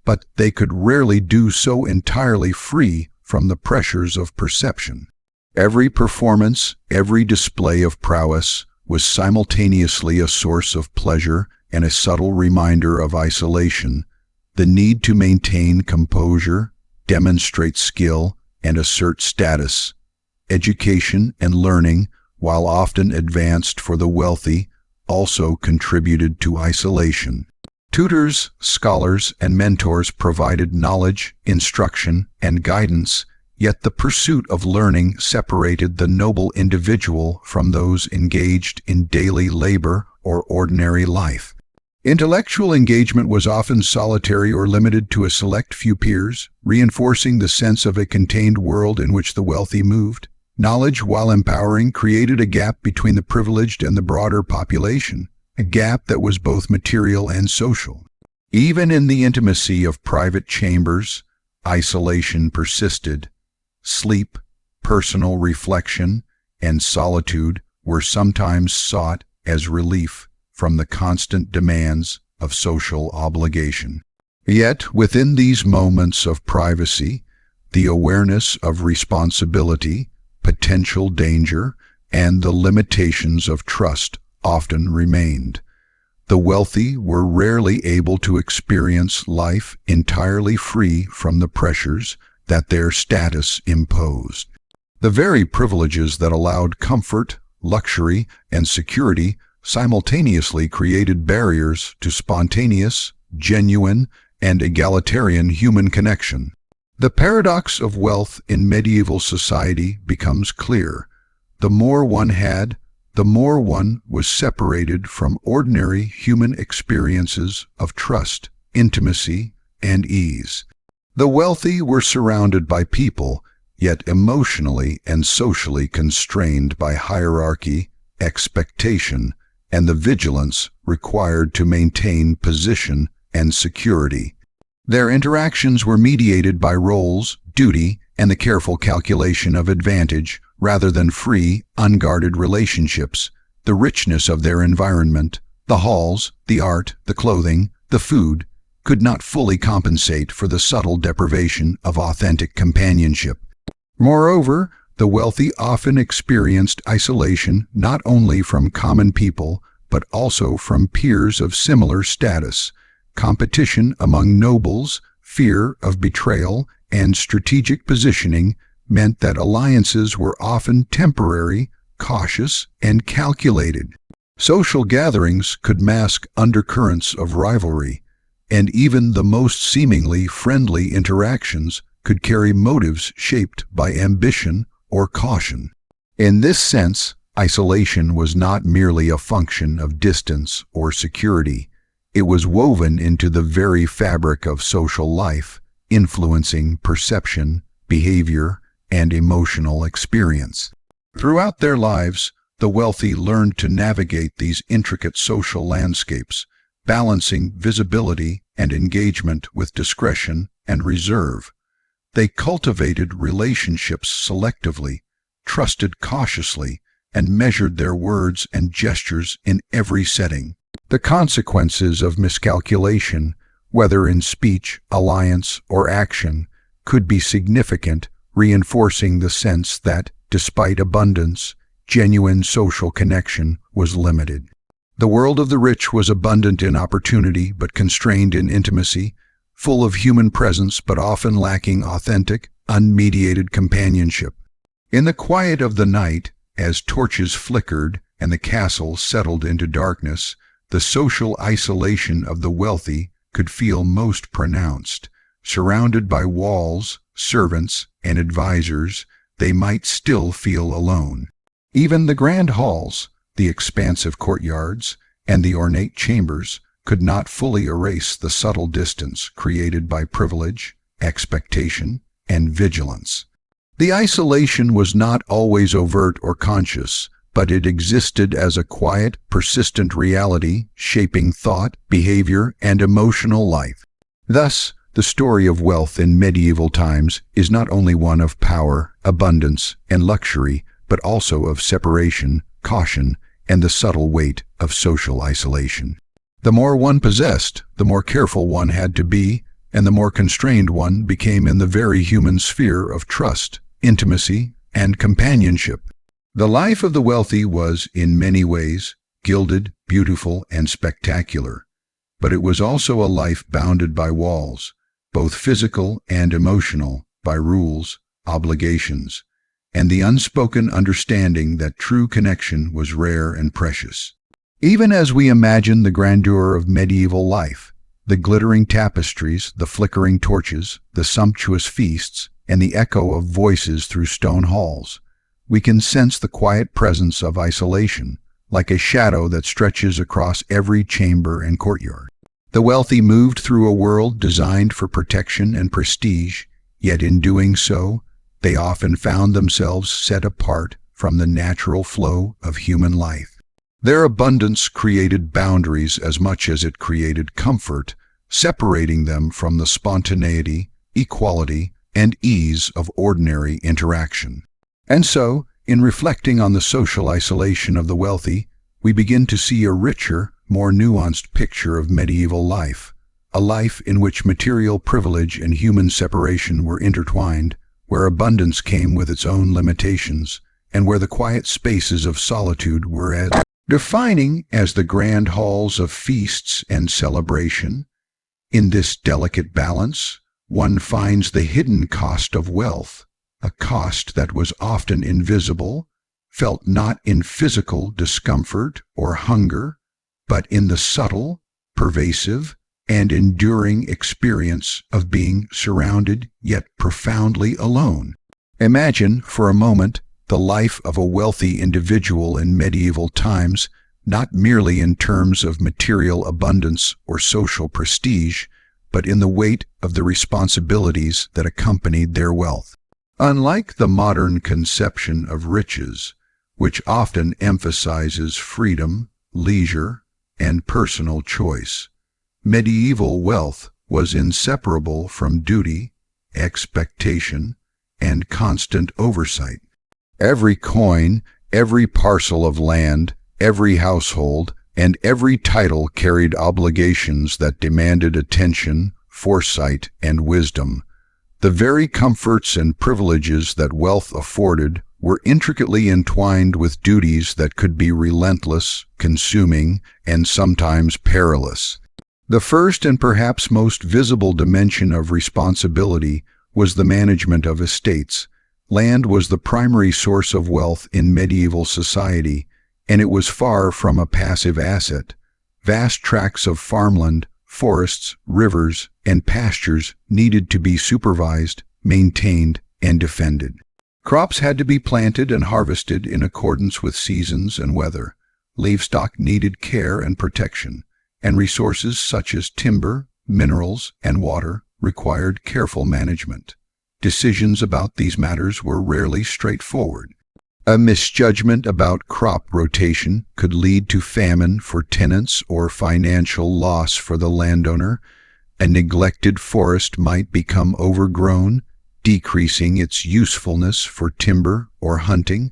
but they could rarely do so entirely free from the pressures of perception. Every performance, every display of prowess was simultaneously a source of pleasure and a subtle reminder of isolation. The need to maintain composure, demonstrate skill, and assert status. Education and learning, while often advanced for the wealthy, also contributed to isolation. Tutors, scholars, and mentors provided knowledge, instruction, and guidance, yet the pursuit of learning separated the noble individual from those engaged in daily labor or ordinary life. Intellectual engagement was often solitary or limited to a select few peers, reinforcing the sense of a contained world in which the wealthy moved. Knowledge, while empowering, created a gap between the privileged and the broader population, a gap that was both material and social. Even in the intimacy of private chambers, isolation persisted. Sleep, personal reflection, and solitude were sometimes sought as relief from the constant demands of social obligation. Yet, within these moments of privacy, the awareness of responsibility, potential danger, and the limitations of trust often remained. The wealthy were rarely able to experience life entirely free from the pressures that their status imposed. The very privileges that allowed comfort, luxury, and security simultaneously created barriers to spontaneous, genuine, and egalitarian human connection. The paradox of wealth in medieval society becomes clear. The more one had, the more one was separated from ordinary human experiences of trust, intimacy, and ease. The wealthy were surrounded by people, yet emotionally and socially constrained by hierarchy, expectation, and the vigilance required to maintain position and security. Their interactions were mediated by roles, duty, and the careful calculation of advantage rather than free, unguarded relationships. The richness of their environment, the halls, the art, the clothing, the food, could not fully compensate for the subtle deprivation of authentic companionship. Moreover, the wealthy often experienced isolation not only from common people, but also from peers of similar status. Competition among nobles, fear of betrayal, and strategic positioning meant that alliances were often temporary, cautious, and calculated. Social gatherings could mask undercurrents of rivalry, and even the most seemingly friendly interactions could carry motives shaped by ambition or caution. In this sense, isolation was not merely a function of distance or security. It was woven into the very fabric of social life, influencing perception, behavior, and emotional experience. Throughout their lives, the wealthy learned to navigate these intricate social landscapes, balancing visibility and engagement with discretion and reserve. They cultivated relationships selectively, trusted cautiously, and measured their words and gestures in every setting. The consequences of miscalculation, whether in speech, alliance, or action, could be significant, reinforcing the sense that, despite abundance, genuine social connection was limited. The world of the rich was abundant in opportunity but constrained in intimacy, full of human presence but often lacking authentic, unmediated companionship. In the quiet of the night, as torches flickered and the castle settled into darkness, the social isolation of the wealthy could feel most pronounced. Surrounded by walls, servants, and advisors, they might still feel alone. Even the grand halls, the expansive courtyards, and the ornate chambers could not fully erase the subtle distance created by privilege, expectation, and vigilance. The isolation was not always overt or conscious, but it existed as a quiet, persistent reality shaping thought, behavior, and emotional life. Thus, the story of wealth in medieval times is not only one of power, abundance, and luxury, but also of separation, caution, and the subtle weight of social isolation. The more one possessed, the more careful one had to be, and the more constrained one became in the very human sphere of trust, intimacy, and companionship. The life of the wealthy was, in many ways, gilded, beautiful, and spectacular, but it was also a life bounded by walls, both physical and emotional, by rules, obligations, and the unspoken understanding that true connection was rare and precious. Even as we imagine the grandeur of medieval life, the glittering tapestries, the flickering torches, the sumptuous feasts, and the echo of voices through stone halls, we can sense the quiet presence of isolation, like a shadow that stretches across every chamber and courtyard. The wealthy moved through a world designed for protection and prestige, yet in doing so, they often found themselves set apart from the natural flow of human life. Their abundance created boundaries as much as it created comfort, separating them from the spontaneity, equality, and ease of ordinary interaction. And so, in reflecting on the social isolation of the wealthy, we begin to see a richer, more nuanced picture of medieval life, a life in which material privilege and human separation were intertwined, where abundance came with its own limitations, and where the quiet spaces of solitude were as defining as the grand halls of feasts and celebration. In this delicate balance, one finds the hidden cost of wealth, a cost that was often invisible, felt not in physical discomfort or hunger, but in the subtle, pervasive, and enduring experience of being surrounded yet profoundly alone. Imagine, for a moment, the life of a wealthy individual in medieval times, not merely in terms of material abundance or social prestige, but in the weight of the responsibilities that accompanied their wealth. Unlike the modern conception of riches, which often emphasizes freedom, leisure, and personal choice, medieval wealth was inseparable from duty, expectation, and constant oversight. Every coin, every parcel of land, every household, and every title carried obligations that demanded attention, foresight, and wisdom. The very comforts and privileges that wealth afforded were intricately entwined with duties that could be relentless, consuming, and sometimes perilous. The first and perhaps most visible dimension of responsibility was the management of estates. Land was the primary source of wealth in medieval society, and it was far from a passive asset. Vast tracts of farmland, forests, rivers, and pastures needed to be supervised, maintained, and defended. Crops had to be planted and harvested in accordance with seasons and weather. Livestock needed care and protection, and resources such as timber, minerals, and water required careful management. Decisions about these matters were rarely straightforward. A misjudgment about crop rotation could lead to famine for tenants or financial loss for the landowner. A neglected forest might become overgrown, decreasing its usefulness for timber or hunting.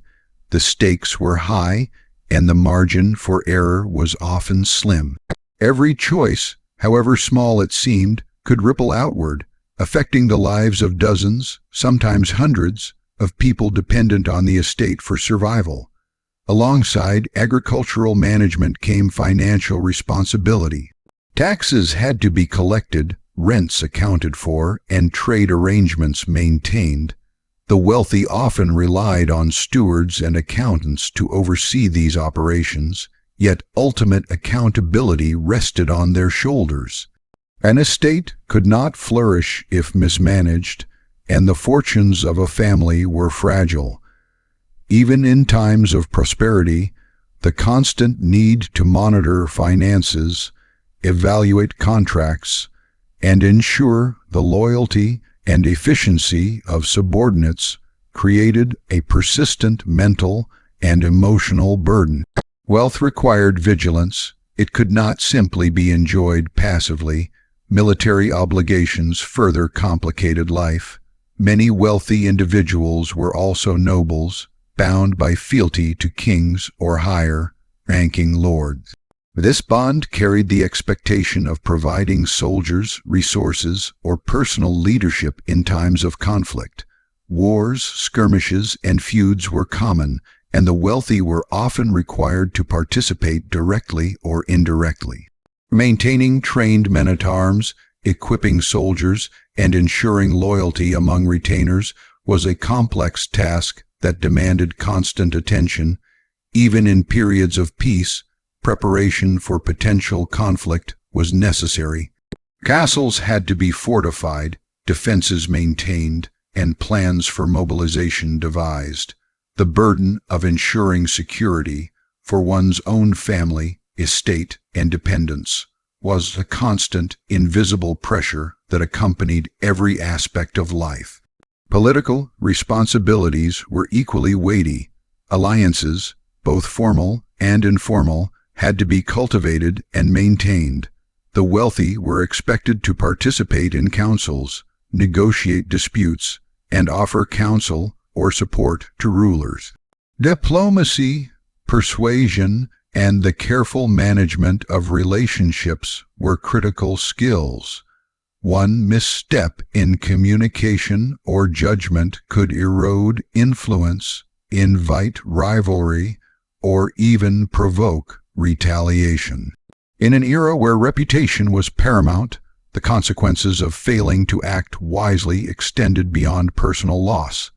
The stakes were high, and the margin for error was often slim. Every choice, however small it seemed, could ripple outward, affecting the lives of dozens, sometimes hundreds, of people dependent on the estate for survival. Alongside agricultural management came financial responsibility. Taxes had to be collected, rents accounted for, and trade arrangements maintained. The wealthy often relied on stewards and accountants to oversee these operations, yet ultimate accountability rested on their shoulders. An estate could not flourish if mismanaged, and the fortunes of a family were fragile. Even in times of prosperity, the constant need to monitor finances, evaluate contracts, and ensure the loyalty and efficiency of subordinates created a persistent mental and emotional burden. Wealth required vigilance. It could not simply be enjoyed passively. Military obligations further complicated life. Many wealthy individuals were also nobles, bound by fealty to kings or higher-ranking lords. This bond carried the expectation of providing soldiers, resources, or personal leadership in times of conflict. Wars, skirmishes, and feuds were common, and the wealthy were often required to participate directly or indirectly. Maintaining trained men-at-arms, equipping soldiers, and ensuring loyalty among retainers was a complex task that demanded constant attention. Even in periods of peace, preparation for potential conflict was necessary. Castles had to be fortified, defenses maintained, and plans for mobilization devised. The burden of ensuring security for one's own family, estate, and dependents was a constant, invisible pressure that accompanied every aspect of life. Political responsibilities were equally weighty. Alliances, both formal and informal, had to be cultivated and maintained. The wealthy were expected to participate in councils, negotiate disputes, and offer counsel or support to rulers. Diplomacy, persuasion, and the careful management of relationships were critical skills. One misstep in communication or judgment could erode influence, invite rivalry, or even provoke retaliation. In an era where reputation was paramount, the consequences of failing to act wisely extended beyond personal loss.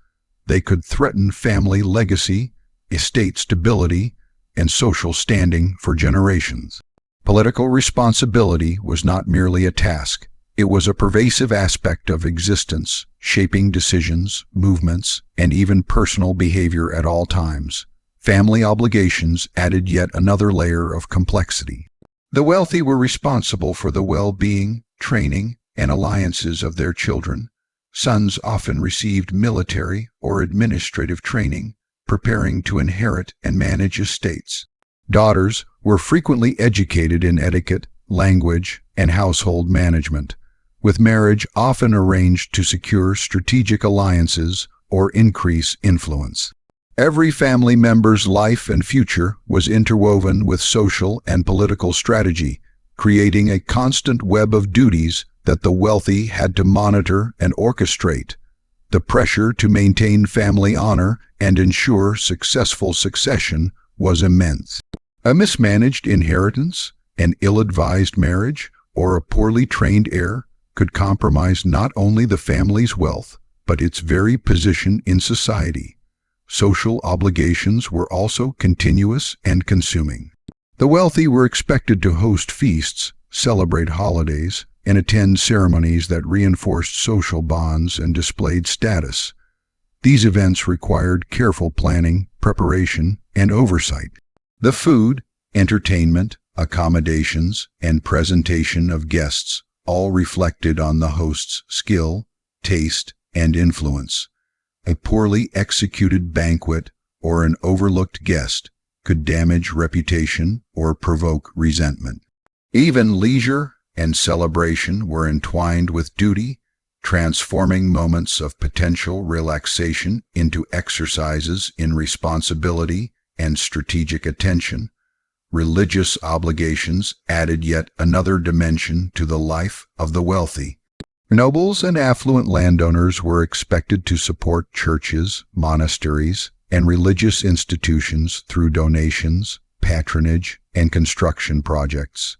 They could threaten family legacy, estate stability, and social standing for generations. Political responsibility was not merely a task. It was a pervasive aspect of existence, shaping decisions, movements, and even personal behavior at all times. Family obligations added yet another layer of complexity. The wealthy were responsible for the well-being, training, and alliances of their children. Sons often received military or administrative training, preparing to inherit and manage estates. Daughters were frequently educated in etiquette, language, and household management, with marriage often arranged to secure strategic alliances or increase influence. Every family member's life and future was interwoven with social and political strategy, creating a constant web of duties that the wealthy had to monitor and orchestrate. The pressure to maintain family honor and ensure successful succession was immense. A mismanaged inheritance, an ill-advised marriage, or a poorly trained heir could compromise not only the family's wealth, but its very position in society. Social obligations were also continuous and consuming. The wealthy were expected to host feasts, celebrate holidays, and attend ceremonies that reinforced social bonds and displayed status. These events required careful planning, preparation, and oversight. The food, entertainment, accommodations, and presentation of guests all reflected on the host's skill, taste, and influence. A poorly executed banquet or an overlooked guest could damage reputation or provoke resentment. Even leisure and celebration were entwined with duty, transforming moments of potential relaxation into exercises in responsibility and strategic attention. Religious obligations added yet another dimension to the life of the wealthy. Nobles and affluent landowners were expected to support churches, monasteries, and religious institutions through donations, patronage, and construction projects.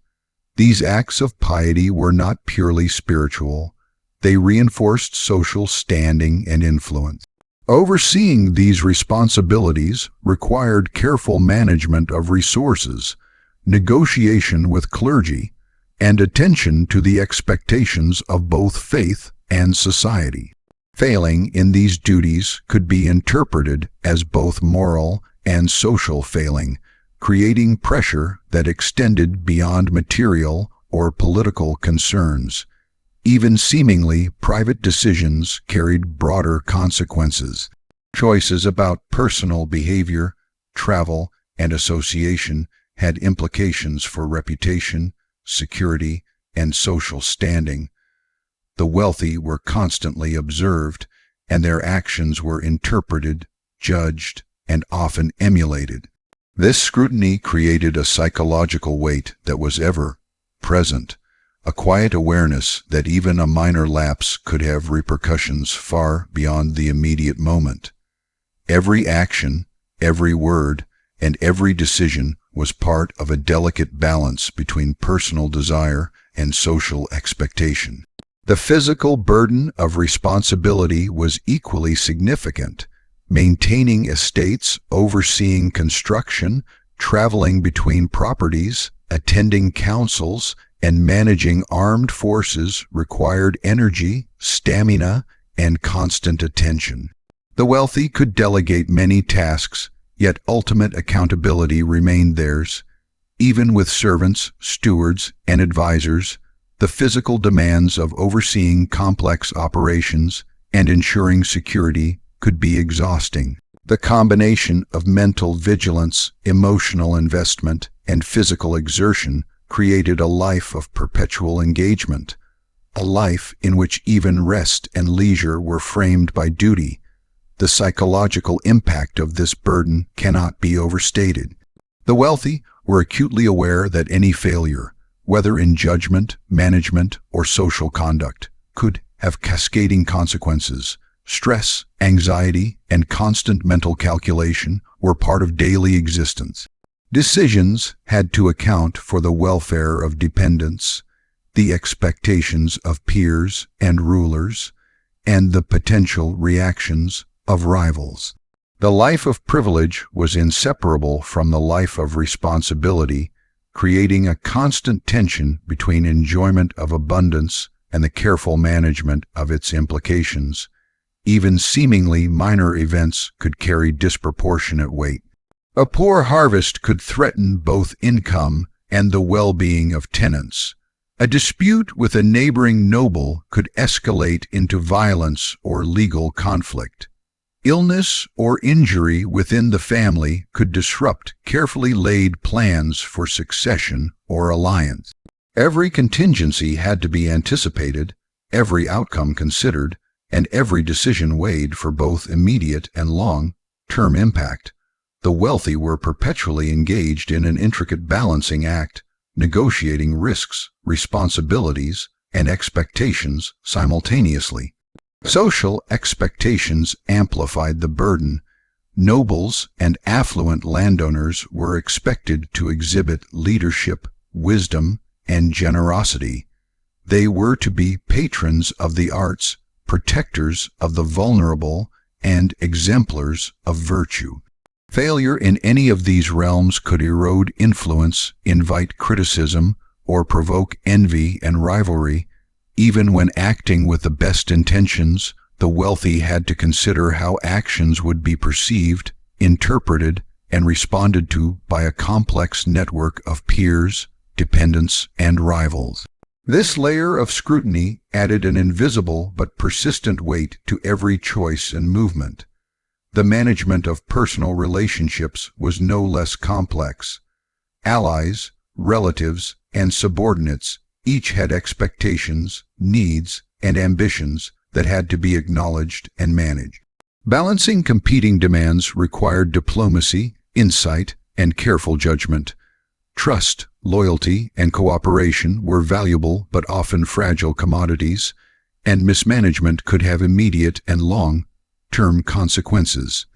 These acts of piety were not purely spiritual. They reinforced social standing and influence. Overseeing these responsibilities required careful management of resources, negotiation with clergy, and attention to the expectations of both faith and society. Failing in these duties could be interpreted as both moral and social failing, creating pressure that extended beyond material or political concerns. Even seemingly private decisions carried broader consequences. Choices about personal behavior, travel, and association had implications for reputation, security, and social standing. The wealthy were constantly observed, and their actions were interpreted, judged, and often emulated. This scrutiny created a psychological weight that was ever present, a quiet awareness that even a minor lapse could have repercussions far beyond the immediate moment. Every action, every word, and every decision was part of a delicate balance between personal desire and social expectation. The physical burden of responsibility was equally significant. Maintaining estates, overseeing construction, traveling between properties, attending councils, and managing armed forces required energy, stamina, and constant attention. The wealthy could delegate many tasks, yet ultimate accountability remained theirs. Even with servants, stewards, and advisors, the physical demands of overseeing complex operations and ensuring security could be exhausting. The combination of mental vigilance, emotional investment, and physical exertion created a life of perpetual engagement, a life in which even rest and leisure were framed by duty. The psychological impact of this burden cannot be overstated. The wealthy were acutely aware that any failure, whether in judgment, management, or social conduct, could have cascading consequences. Stress, anxiety, and constant mental calculation were part of daily existence. Decisions had to account for the welfare of dependents, the expectations of peers and rulers, and the potential reactions of rivals. The life of privilege was inseparable from the life of responsibility, creating a constant tension between enjoyment of abundance and the careful management of its implications. Even seemingly minor events could carry disproportionate weight. A poor harvest could threaten both income and the well-being of tenants. A dispute with a neighboring noble could escalate into violence or legal conflict. Illness or injury within the family could disrupt carefully laid plans for succession or alliance. Every contingency had to be anticipated, every outcome considered, and every decision weighed for both immediate and long-term impact. The wealthy were perpetually engaged in an intricate balancing act, negotiating risks, responsibilities, and expectations simultaneously. Social expectations amplified the burden. Nobles and affluent landowners were expected to exhibit leadership, wisdom, and generosity. They were to be patrons of the arts, protectors of the vulnerable, and exemplars of virtue. Failure in any of these realms could erode influence, invite criticism, or provoke envy and rivalry. Even when acting with the best intentions, the wealthy had to consider how actions would be perceived, interpreted, and responded to by a complex network of peers, dependents, and rivals. This layer of scrutiny added an invisible but persistent weight to every choice and movement. The management of personal relationships was no less complex. Allies, relatives, and subordinates each had expectations, needs, and ambitions that had to be acknowledged and managed. Balancing competing demands required diplomacy, insight, and careful judgment. Trust, loyalty, and cooperation were valuable but often fragile commodities, and mismanagement could have immediate and long-term consequences.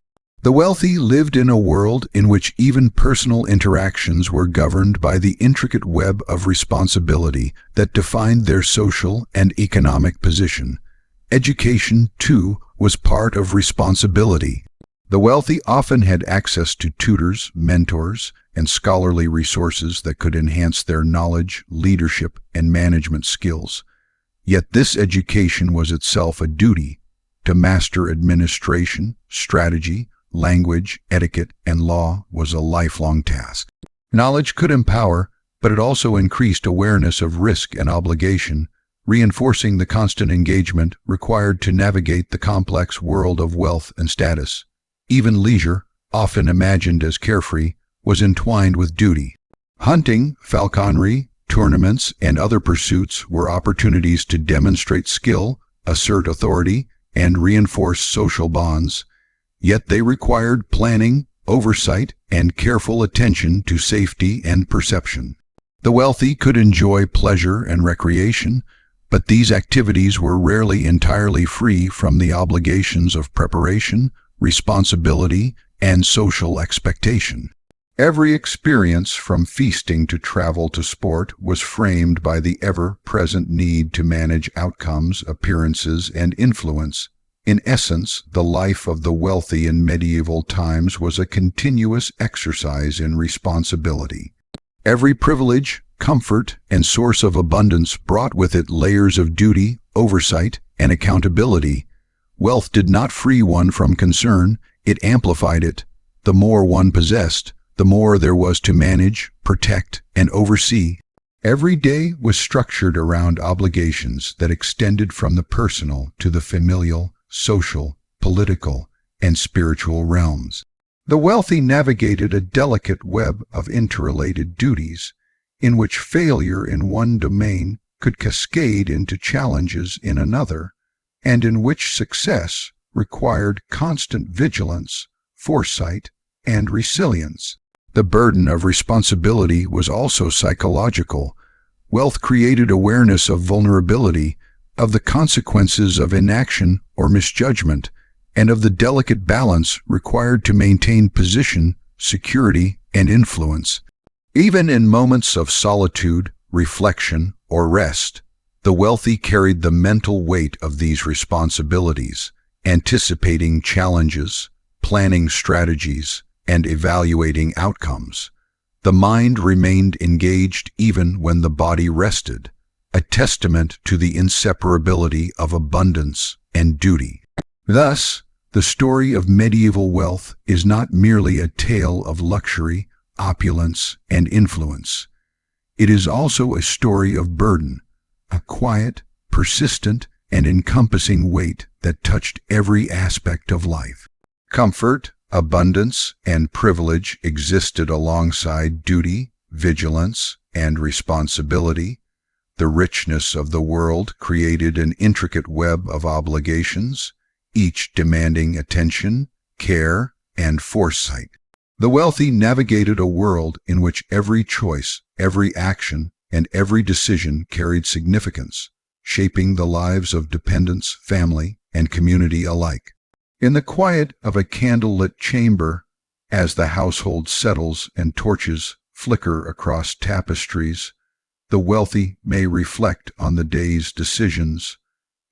The wealthy lived in a world in which even personal interactions were governed by the intricate web of responsibility that defined their social and economic position. Education, too, was part of responsibility. The wealthy often had access to tutors, mentors, and scholarly resources that could enhance their knowledge, leadership, and management skills. Yet this education was itself a duty. To master administration, strategy, language, etiquette, and law was a lifelong task. Knowledge could empower, but it also increased awareness of risk and obligation, reinforcing the constant engagement required to navigate the complex world of wealth and status. Even leisure, often imagined as carefree, was entwined with duty. Hunting, falconry, tournaments, and other pursuits were opportunities to demonstrate skill, assert authority, and reinforce social bonds. Yet they required planning, oversight, and careful attention to safety and perception. The wealthy could enjoy pleasure and recreation, but these activities were rarely entirely free from the obligations of preparation, responsibility, and social expectation. Every experience, from feasting to travel to sport, was framed by the ever-present need to manage outcomes, appearances, and influence. In essence, the life of the wealthy in medieval times was a continuous exercise in responsibility. Every privilege, comfort, and source of abundance brought with it layers of duty, oversight, and accountability. Wealth did not free one from concern, it amplified it. The more one possessed, the more there was to manage, protect, and oversee. Every day was structured around obligations that extended from the personal to the familial, social, political, and spiritual realms. The wealthy navigated a delicate web of interrelated duties, in which failure in one domain could cascade into challenges in another, and in which success required constant vigilance, foresight, and resilience. The burden of responsibility was also psychological. Wealth created awareness of vulnerability, of the consequences of inaction or misjudgment, and of the delicate balance required to maintain position, security, and influence. Even in moments of solitude, reflection, or rest, the wealthy carried the mental weight of these responsibilities, anticipating challenges, planning strategies, and evaluating outcomes. The mind remained engaged even when the body rested, a testament to the inseparability of abundance and duty. Thus, the story of medieval wealth is not merely a tale of luxury, opulence, and influence. It is also a story of burden, a quiet, persistent, and encompassing weight that touched every aspect of life. Comfort, abundance, and privilege existed alongside duty, vigilance, and responsibility. The richness of the world created an intricate web of obligations, each demanding attention, care, and foresight. The wealthy navigated a world in which every choice, every action, and every decision carried significance, shaping the lives of dependents, family, and community alike. In the quiet of a candlelit chamber, as the household settles and torches flicker across tapestries, the wealthy may reflect on the day's decisions,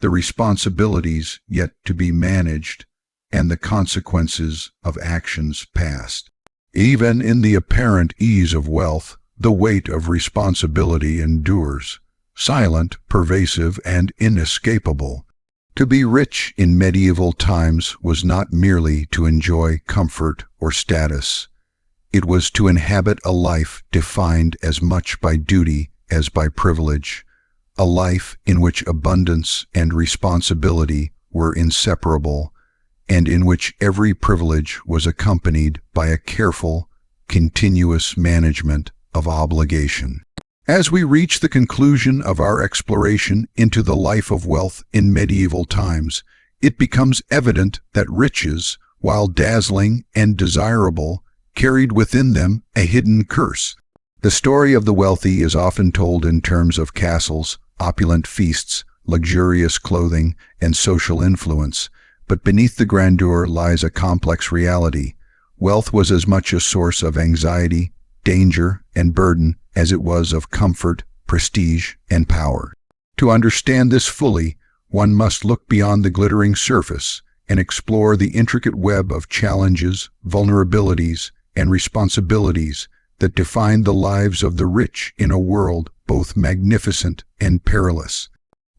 the responsibilities yet to be managed, and the consequences of actions past. Even in the apparent ease of wealth, the weight of responsibility endures, silent, pervasive, and inescapable. To be rich in medieval times was not merely to enjoy comfort or status. It was to inhabit a life defined as much by duty as by privilege, a life in which abundance and responsibility were inseparable, and in which every privilege was accompanied by a careful, continuous management of obligation. As we reach the conclusion of our exploration into the life of wealth in medieval times, it becomes evident that riches, while dazzling and desirable, carried within them a hidden curse. The story of the wealthy is often told in terms of castles, opulent feasts, luxurious clothing, and social influence, but beneath the grandeur lies a complex reality. Wealth was as much a source of anxiety, danger, and burden as it was of comfort, prestige, and power. To understand this fully, one must look beyond the glittering surface and explore the intricate web of challenges, vulnerabilities, and responsibilities that define the lives of the rich in a world both magnificent and perilous.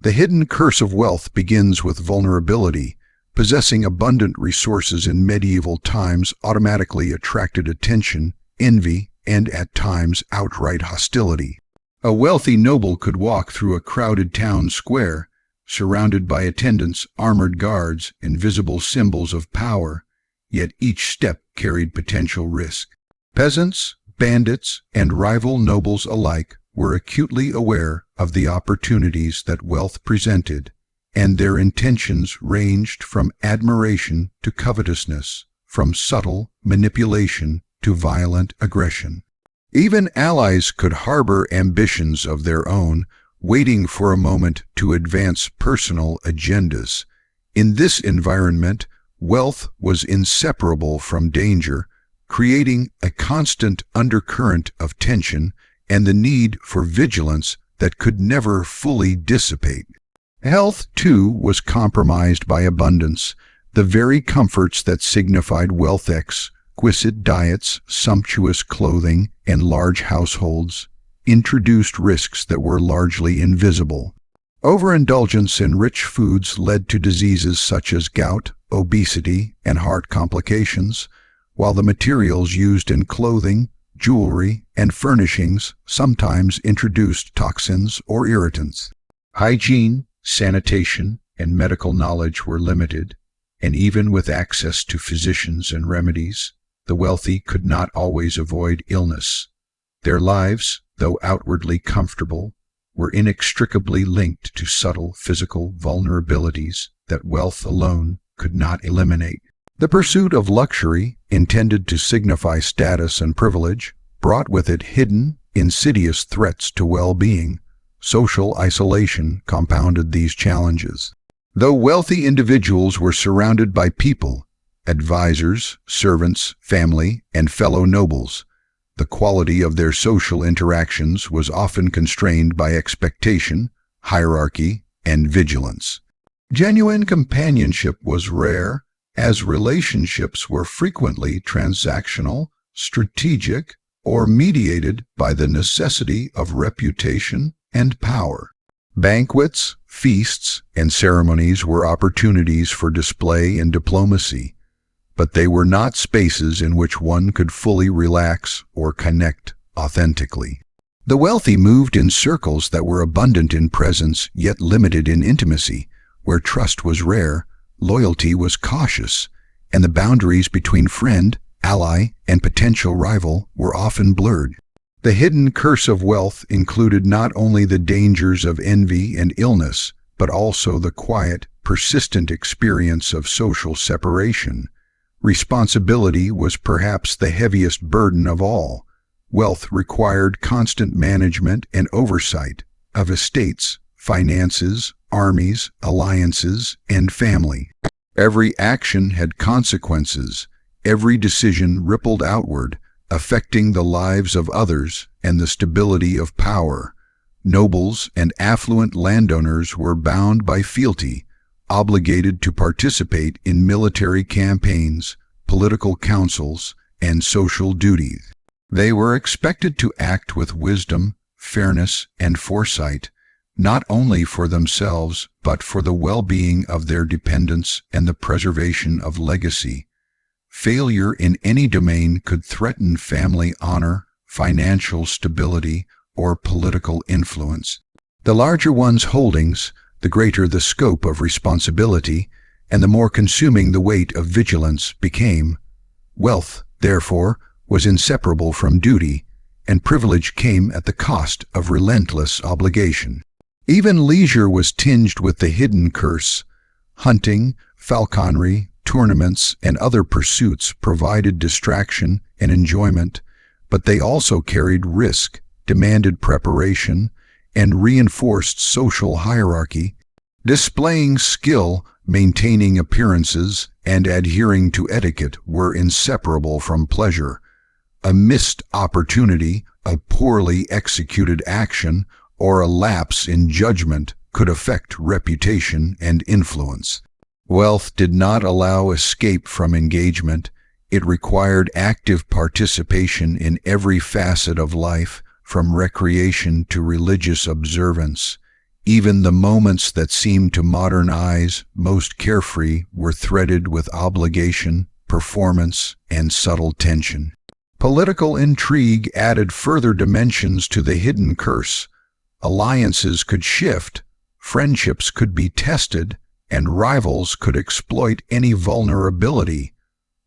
The hidden curse of wealth begins with vulnerability. Possessing abundant resources in medieval times automatically attracted attention, envy, and at times outright hostility. A wealthy noble could walk through a crowded town square, surrounded by attendants, armored guards, and visible symbols of power, yet each step carried potential risk. Peasants, bandits, and rival nobles alike were acutely aware of the opportunities that wealth presented, and their intentions ranged from admiration to covetousness, from subtle manipulation to violent aggression. Even allies could harbor ambitions of their own, waiting for a moment to advance personal agendas. In this environment, wealth was inseparable from danger, creating a constant undercurrent of tension and the need for vigilance that could never fully dissipate. Health, too, was compromised by abundance. The very comforts that signified wealth, exquisite diets, sumptuous clothing, and large households, introduced risks that were largely invisible. Overindulgence in rich foods led to diseases such as gout, obesity, and heart complications, while the materials used in clothing, jewelry, and furnishings sometimes introduced toxins or irritants. Hygiene, sanitation, and medical knowledge were limited, and even with access to physicians and remedies, the wealthy could not always avoid illness. Their lives, though outwardly comfortable, were inextricably linked to subtle physical vulnerabilities that wealth alone could not eliminate. The pursuit of luxury, intended to signify status and privilege, brought with it hidden, insidious threats to well-being. Social isolation compounded these challenges. Though wealthy individuals were surrounded by people, advisors, servants, family, and fellow nobles, the quality of their social interactions was often constrained by expectation, hierarchy, and vigilance. Genuine companionship was rare, as relationships were frequently transactional, strategic, or mediated by the necessity of reputation and power. Banquets, feasts, and ceremonies were opportunities for display and diplomacy, but they were not spaces in which one could fully relax or connect authentically. The wealthy moved in circles that were abundant in presence yet limited in intimacy, where trust was rare, loyalty was cautious, and the boundaries between friend, ally, and potential rival were often blurred. The hidden curse of wealth included not only the dangers of envy and illness, but also the quiet, persistent experience of social separation. Responsibility was perhaps the heaviest burden of all. Wealth required constant management and oversight of estates, finances, armies, alliances, and family. Every action had consequences. Every decision rippled outward, affecting the lives of others and the stability of power. Nobles and affluent landowners were bound by fealty, obligated to participate in military campaigns, political councils, and social duties. They were expected to act with wisdom, fairness, and foresight, not only for themselves but for the well-being of their dependents and the preservation of legacy. Failure in any domain could threaten family honor, financial stability, or political influence. The larger one's holdings, the greater the scope of responsibility, and the more consuming the weight of vigilance became. Wealth, therefore, was inseparable from duty, and privilege came at the cost of relentless obligation. Even leisure was tinged with the hidden curse. Hunting, falconry, tournaments, and other pursuits provided distraction and enjoyment, but they also carried risk, demanded preparation, and reinforced social hierarchy. Displaying skill, maintaining appearances, and adhering to etiquette were inseparable from pleasure. A missed opportunity, a poorly executed action, or a lapse in judgment could affect reputation and influence. Wealth did not allow escape from engagement. It required active participation in every facet of life, from recreation to religious observance. Even the moments that seemed to modern eyes most carefree were threaded with obligation, performance, and subtle tension. Political intrigue added further dimensions to the hidden curse. Alliances could shift, friendships could be tested, and rivals could exploit any vulnerability.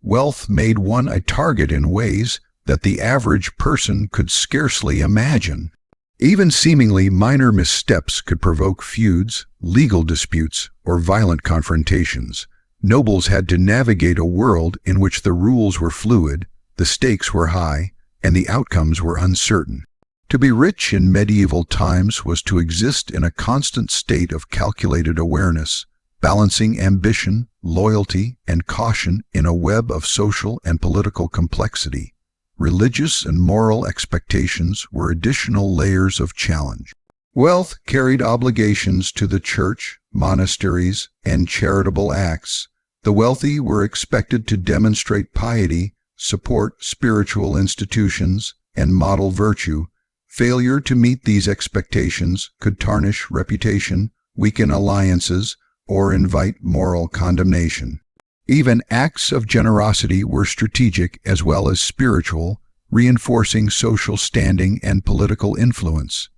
Wealth made one a target in ways that the average person could scarcely imagine. Even seemingly minor missteps could provoke feuds, legal disputes, or violent confrontations. Nobles had to navigate a world in which the rules were fluid, the stakes were high, and the outcomes were uncertain. To be rich in medieval times was to exist in a constant state of calculated awareness, balancing ambition, loyalty, and caution in a web of social and political complexity. Religious and moral expectations were additional layers of challenge. Wealth carried obligations to the church, monasteries, and charitable acts. The wealthy were expected to demonstrate piety, support spiritual institutions, and model virtue. Failure to meet these expectations could tarnish reputation, weaken alliances, or invite moral condemnation. Even acts of generosity were strategic as well as spiritual, reinforcing social standing and political influence.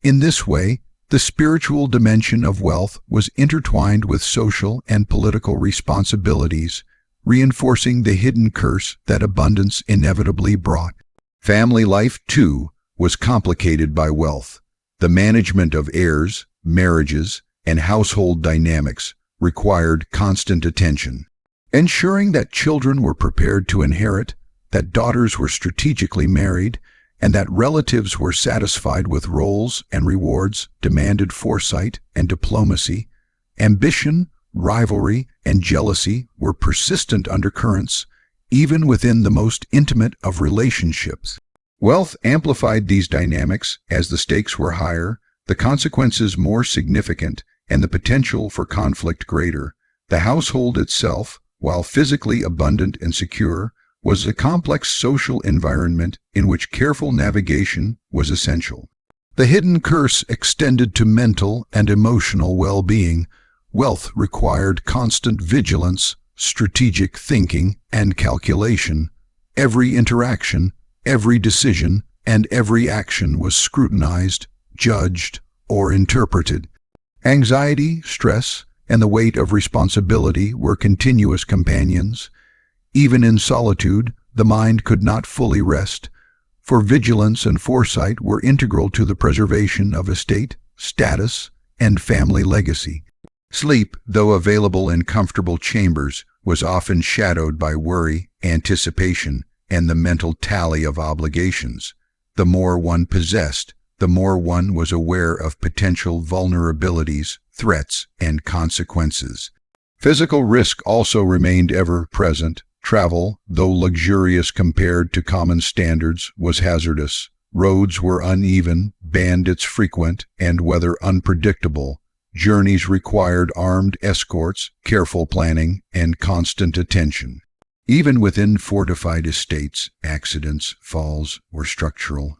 In this way, the spiritual dimension of wealth was intertwined with social and political responsibilities, reinforcing the hidden curse that abundance inevitably brought. Family life, too, was complicated by wealth. The management of heirs, marriages, and household dynamics required constant attention. Ensuring that children were prepared to inherit, that daughters were strategically married, and that relatives were satisfied with roles and rewards demanded foresight and diplomacy. Ambition, rivalry, and jealousy were persistent undercurrents, even within the most intimate of relationships. Wealth amplified these dynamics as the stakes were higher, the consequences more significant, and the potential for conflict greater. The household itself, while physically abundant and secure, was a complex social environment in which careful navigation was essential. The hidden curse extended to mental and emotional well-being. Wealth required constant vigilance, strategic thinking, and calculation. Every interaction, every decision, and every action was scrutinized, judged, or interpreted. Anxiety, stress, and the weight of responsibility were continuous companions. Even in solitude, the mind could not fully rest, for vigilance and foresight were integral to the preservation of estate, status, and family legacy. Sleep, though available in comfortable chambers, was often shadowed by worry, anticipation, and the mental tally of obligations. The more one possessed, the more one was aware of potential vulnerabilities, threats, and consequences. Physical risk also remained ever present. Travel, though luxurious compared to common standards, was hazardous. Roads were uneven, bandits frequent, and weather unpredictable. Journeys required armed escorts, careful planning, and constant attention. Even within fortified estates, accidents, falls, or structural